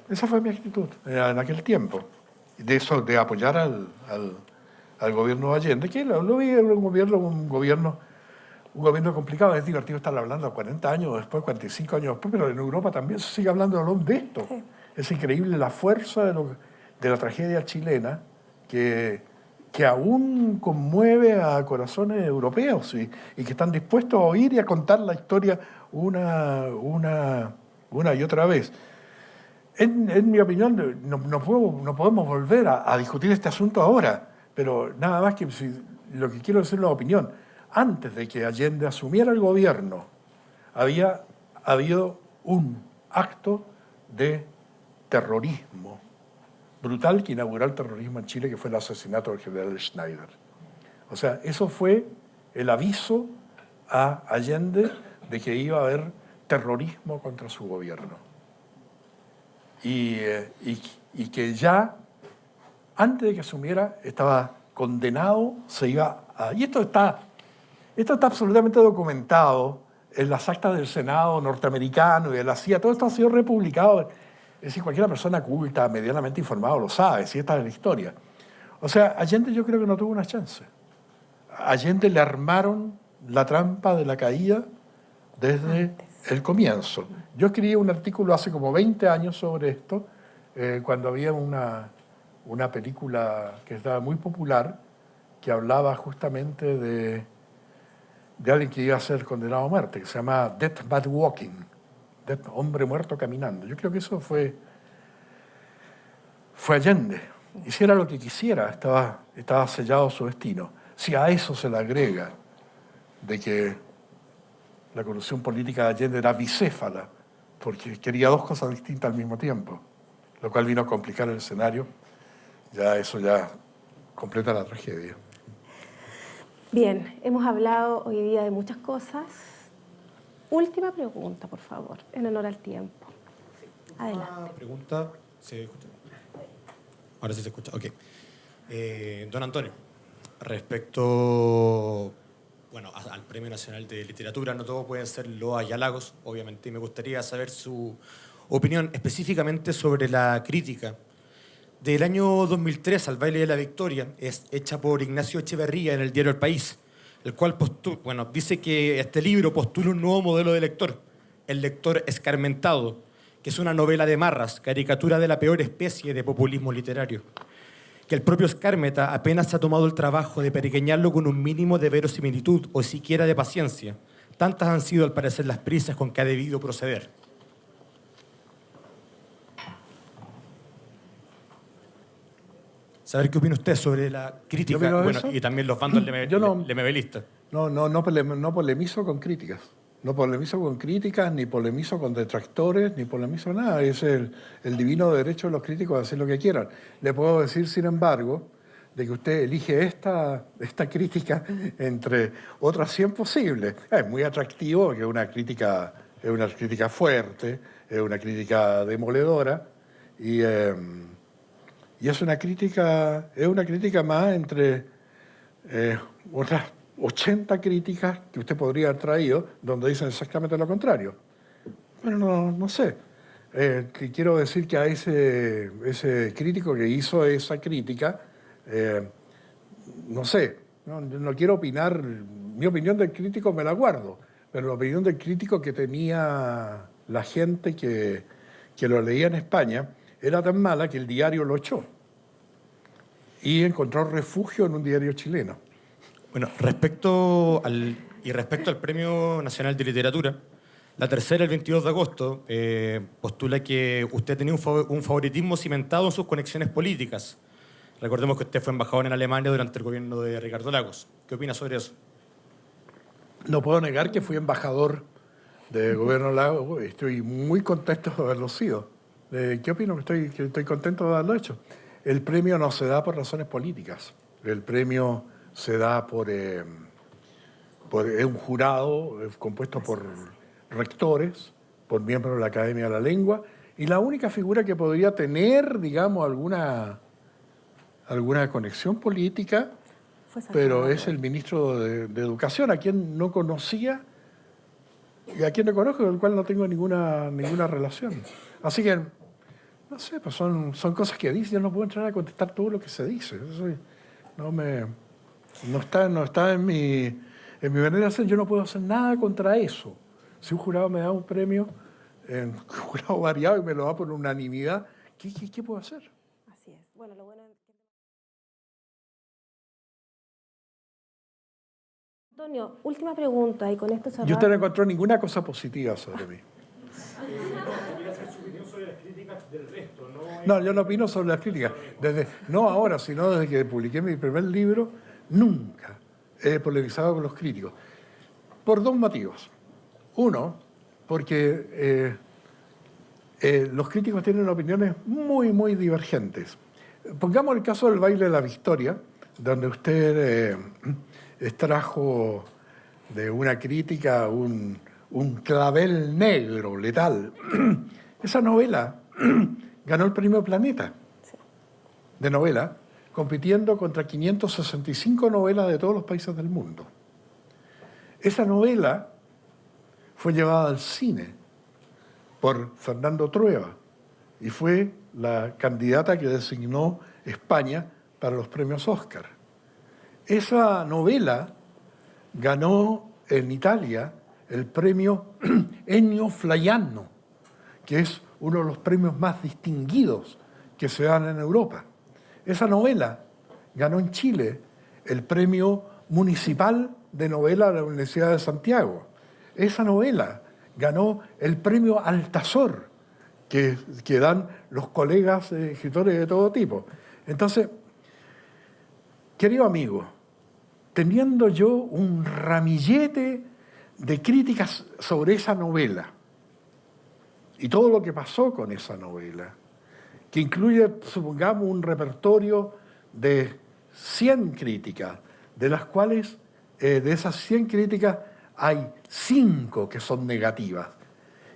Esa fue mi actitud en aquel tiempo, de apoyar al gobierno de Allende, que lo vi un gobierno complicado. Es divertido estar hablando 40 años después, 45 años después, pero en Europa también se sigue hablando de esto. Sí. Es increíble la fuerza de la tragedia chilena que aún conmueve a corazones europeos y que están dispuestos a oír y a contar la historia una y otra vez. En mi opinión, no podemos volver a discutir este asunto ahora, pero nada más que lo que quiero decir es la opinión. Antes de que Allende asumiera el gobierno, había habido un acto de terrorismo brutal que inauguró el terrorismo en Chile, que fue el asesinato del general Schneider. O sea, eso fue el aviso a Allende de que iba a haber terrorismo contra su gobierno. Y que ya, antes de que asumiera, estaba condenado, se iba a... Y esto está absolutamente documentado en las actas del Senado norteamericano y de la CIA. Todo esto ha sido republicado. Es decir, cualquier persona culta, medianamente informada lo sabe, si esta es la historia. O sea, Allende yo creo que no tuvo una chance. A Allende le armaron la trampa de la caída desde el comienzo. Yo escribí un artículo hace como 20 años sobre esto, cuando había una película que estaba muy popular, que hablaba justamente de alguien que iba a ser condenado a muerte, que se llama Death Bad Walking, hombre muerto caminando. Yo creo que eso fue Allende. Hiciera lo que quisiera, estaba sellado su destino. Si a eso se le agrega de que la corrupción política de Allende era bicéfala, porque quería dos cosas distintas al mismo tiempo, lo cual vino a complicar el escenario, eso completa la tragedia. Bien, hemos hablado hoy día de muchas cosas. Última pregunta, por favor, en honor al tiempo. Adelante. Una pregunta, ¿se escucha? Ahora sí se escucha, ok. Don Antonio, respecto al Premio Nacional de Literatura, no todo pueden ser loas y halagos, obviamente, y me gustaría saber su opinión específicamente sobre la crítica del año 2003 al Baile de la Victoria, es hecha por Ignacio Echeverría en el diario El País, el cual dice que este libro postula un nuevo modelo de lector, el lector escarmentado, que es una novela de marras, caricatura de la peor especie de populismo literario, que el propio Skármeta apenas ha tomado el trabajo de pequeñarlo con un mínimo de verosimilitud o siquiera de paciencia. Tantas han sido, al parecer, las prisas con que ha debido proceder. Saber qué opina usted sobre la crítica y también los bandos lemebelistas. No polemizo con críticas. No polemizo con críticas, ni polemizo con detractores, ni polemizo nada. Es el divino derecho de los críticos a hacer lo que quieran. Le puedo decir, sin embargo, de que usted elige esta crítica entre otras 100 posibles. Es muy atractivo, porque es una crítica fuerte, es una crítica demoledora, y es una crítica más entre otras 80 críticas que usted podría haber traído, donde dicen exactamente lo contrario. Pero no sé. Quiero decir que a ese crítico que hizo esa crítica, no sé, no quiero opinar, mi opinión del crítico me la guardo, pero la opinión del crítico que tenía la gente que lo leía en España era tan mala que el diario lo echó y encontró refugio en un diario chileno. Bueno, respecto al Premio Nacional de Literatura, la tercera, el 22 de agosto, postula que usted tenía un favoritismo cimentado en sus conexiones políticas. Recordemos que usted fue embajador en Alemania durante el gobierno de Ricardo Lagos. ¿Qué opina sobre eso? No puedo negar que fui embajador del gobierno Lagos. Estoy muy contento de haberlo sido. ¿Qué opino? Que estoy contento de haberlo hecho. El premio no se da por razones políticas. El premio se da por un jurado compuesto por rectores, por miembros de la Academia de la Lengua, y la única figura que podría tener, digamos, alguna conexión política, pero es el ministro de Educación, a quien no conocía y a quien no conozco, con el cual no tengo ninguna relación. Así que, no sé, pues son cosas que dice, yo no puedo entrar a contestar todo lo que se dice. No está en mi manera de hacer. Yo no puedo hacer nada contra eso. Si un jurado me da un premio, un jurado variado y me lo da por unanimidad, ¿qué puedo hacer? Así es. Bueno, lo bueno es que... Antonio, última pregunta y con esto cerramos. Yo usted no encontró ninguna cosa positiva sobre mí. Quería hacer su opinión sobre las críticas del resto, ¿no? No, yo no opino sobre las críticas. No ahora, sino desde que publiqué mi primer libro, nunca he polemizado con los críticos. Por dos motivos. Uno, porque los críticos tienen opiniones muy, muy divergentes. Pongamos el caso del baile de la Victoria, donde usted extrajo de una crítica un clavel negro, letal. Esa novela ganó el premio Planeta de novela, compitiendo contra 565 novelas de todos los países del mundo. Esa novela fue llevada al cine por Fernando Trueba y fue la candidata que designó España para los premios Oscar. Esa novela ganó en Italia el premio Ennio Flaiano, que es uno de los premios más distinguidos que se dan en Europa. Esa novela ganó en Chile el premio municipal de novela de la Universidad de Santiago. Esa novela ganó el premio Altazor, que dan los colegas escritores de todo tipo. Entonces, querido amigo, teniendo yo un ramillete de críticas sobre esa novela y todo lo que pasó con esa novela, que incluye, supongamos, un repertorio de 100 críticas, de las cuales, de esas 100 críticas, hay 5 que son negativas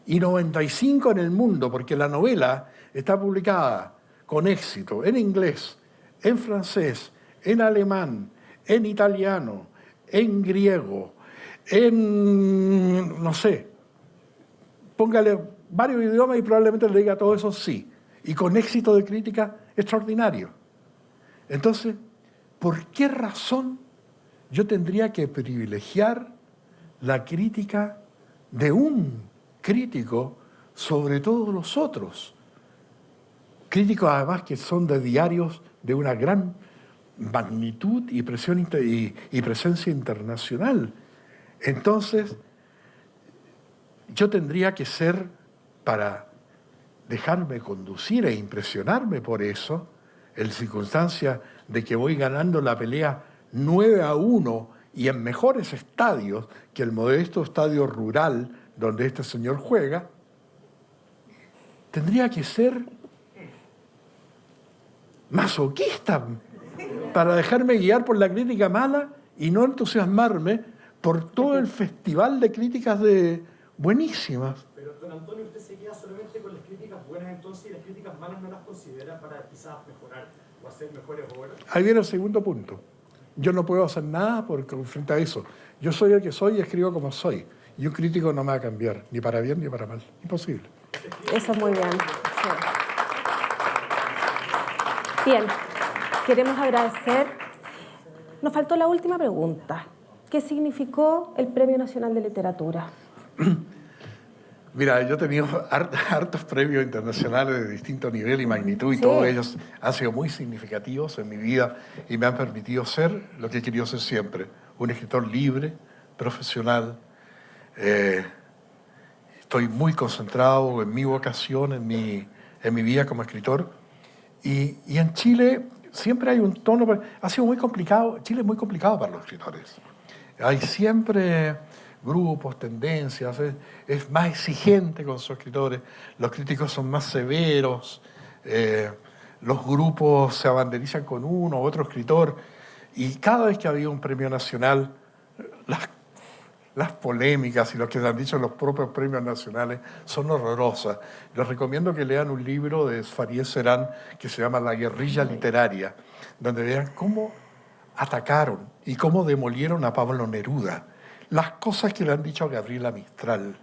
y 95 en el mundo, porque la novela está publicada con éxito en inglés, en francés, en alemán, en italiano, en griego, en, no sé, póngale varios idiomas y probablemente le diga todo eso sí, y con éxito de crítica extraordinario. Entonces, ¿por qué razón yo tendría que privilegiar la crítica de un crítico sobre todos los otros? Críticos además que son de diarios de una gran magnitud y presencia internacional. Entonces, yo tendría que ser, para dejarme conducir e impresionarme por eso, en circunstancia de que voy ganando la pelea 9-1 y en mejores estadios que el modesto estadio rural donde este señor juega, tendría que ser masoquista para dejarme guiar por la crítica mala y no entusiasmarme por todo el festival de críticas buenísimas. Pero, don Antonio, usted se queda solamente con las críticas buenas entonces y las críticas malas no las considera para quizás mejorar o hacer mejores obras. Ahí viene el segundo punto. Yo no puedo hacer nada frente a eso. Yo soy el que soy y escribo como soy. Y un crítico no me va a cambiar, ni para bien ni para mal. Imposible. Eso es muy bien. Sí. Bien, queremos agradecer. Nos faltó la última pregunta. ¿Qué significó el Premio Nacional de Literatura? Mira, yo he tenido hartos premios internacionales de distinto nivel y magnitud y todos ellos han sido muy significativos en mi vida y me han permitido ser lo que he querido ser siempre, un escritor libre, profesional. Estoy muy concentrado en mi vocación, en mi vida como escritor. Y en Chile siempre hay un tono, ha sido muy complicado, Chile es muy complicado para los escritores. Hay siempre grupos, tendencias, es más exigente con sus escritores, los críticos son más severos, los grupos se abanderizan con uno u otro escritor, y cada vez que había un premio nacional, las polémicas y lo que han dicho los propios premios nacionales son horrorosas. Les recomiendo que lean un libro de Farideh Serán que se llama La guerrilla literaria, donde vean cómo atacaron y cómo demolieron a Pablo Neruda, las cosas que le han dicho a Gabriela Mistral,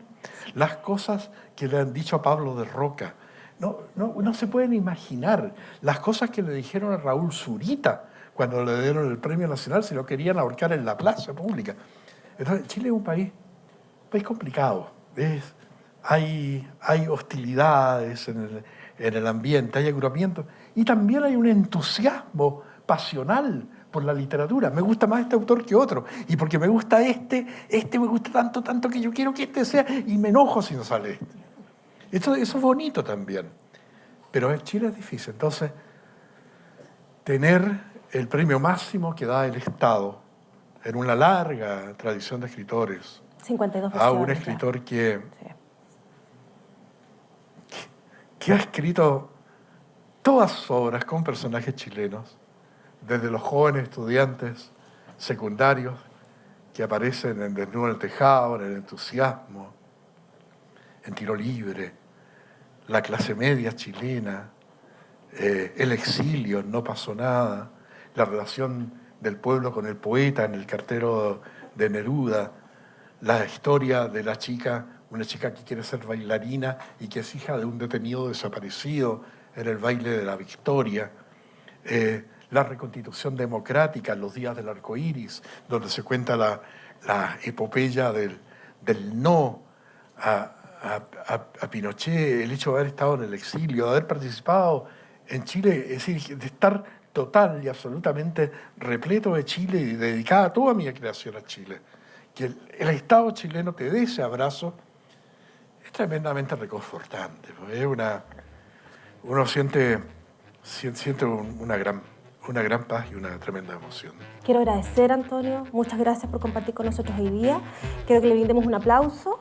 las cosas que le han dicho a Pablo de Roca. No se pueden imaginar las cosas que le dijeron a Raúl Zurita cuando le dieron el premio nacional, se lo querían ahorcar en la plaza pública. Entonces, Chile es un país complicado. Hay hostilidades en el ambiente, hay agrupamientos, y también hay un entusiasmo pasional por la literatura. Me gusta más este autor que otro, y porque me gusta este me gusta tanto que yo quiero que este sea, y me enojo si no sale este. Eso es bonito también, pero en Chile es difícil. Entonces, tener el premio máximo que da el Estado en una larga tradición de escritores, 52 a un versiones, escritor ya. que Sí. ha escrito todas sus obras con personajes chilenos, desde los jóvenes estudiantes secundarios que aparecen en Desnudo en el Tejado, en El Entusiasmo, en Tiro Libre, la clase media chilena, el exilio, No pasó nada, la relación del pueblo con el poeta en El cartero de Neruda, la historia de la chica, una chica que quiere ser bailarina y que es hija de un detenido desaparecido en el baile de la Victoria, la reconstitución democrática, Los días del arco iris, donde se cuenta la epopeya del no a Pinochet, el hecho de haber estado en el exilio, de haber participado en Chile, es decir, de estar total y absolutamente repleto de Chile y dedicada toda mi creación a Chile. Que el Estado chileno te dé ese abrazo es tremendamente reconfortante. Es uno siente una gran paz y una tremenda emoción. Quiero agradecer, Antonio. Muchas gracias por compartir con nosotros hoy día. Quiero que le brindemos un aplauso.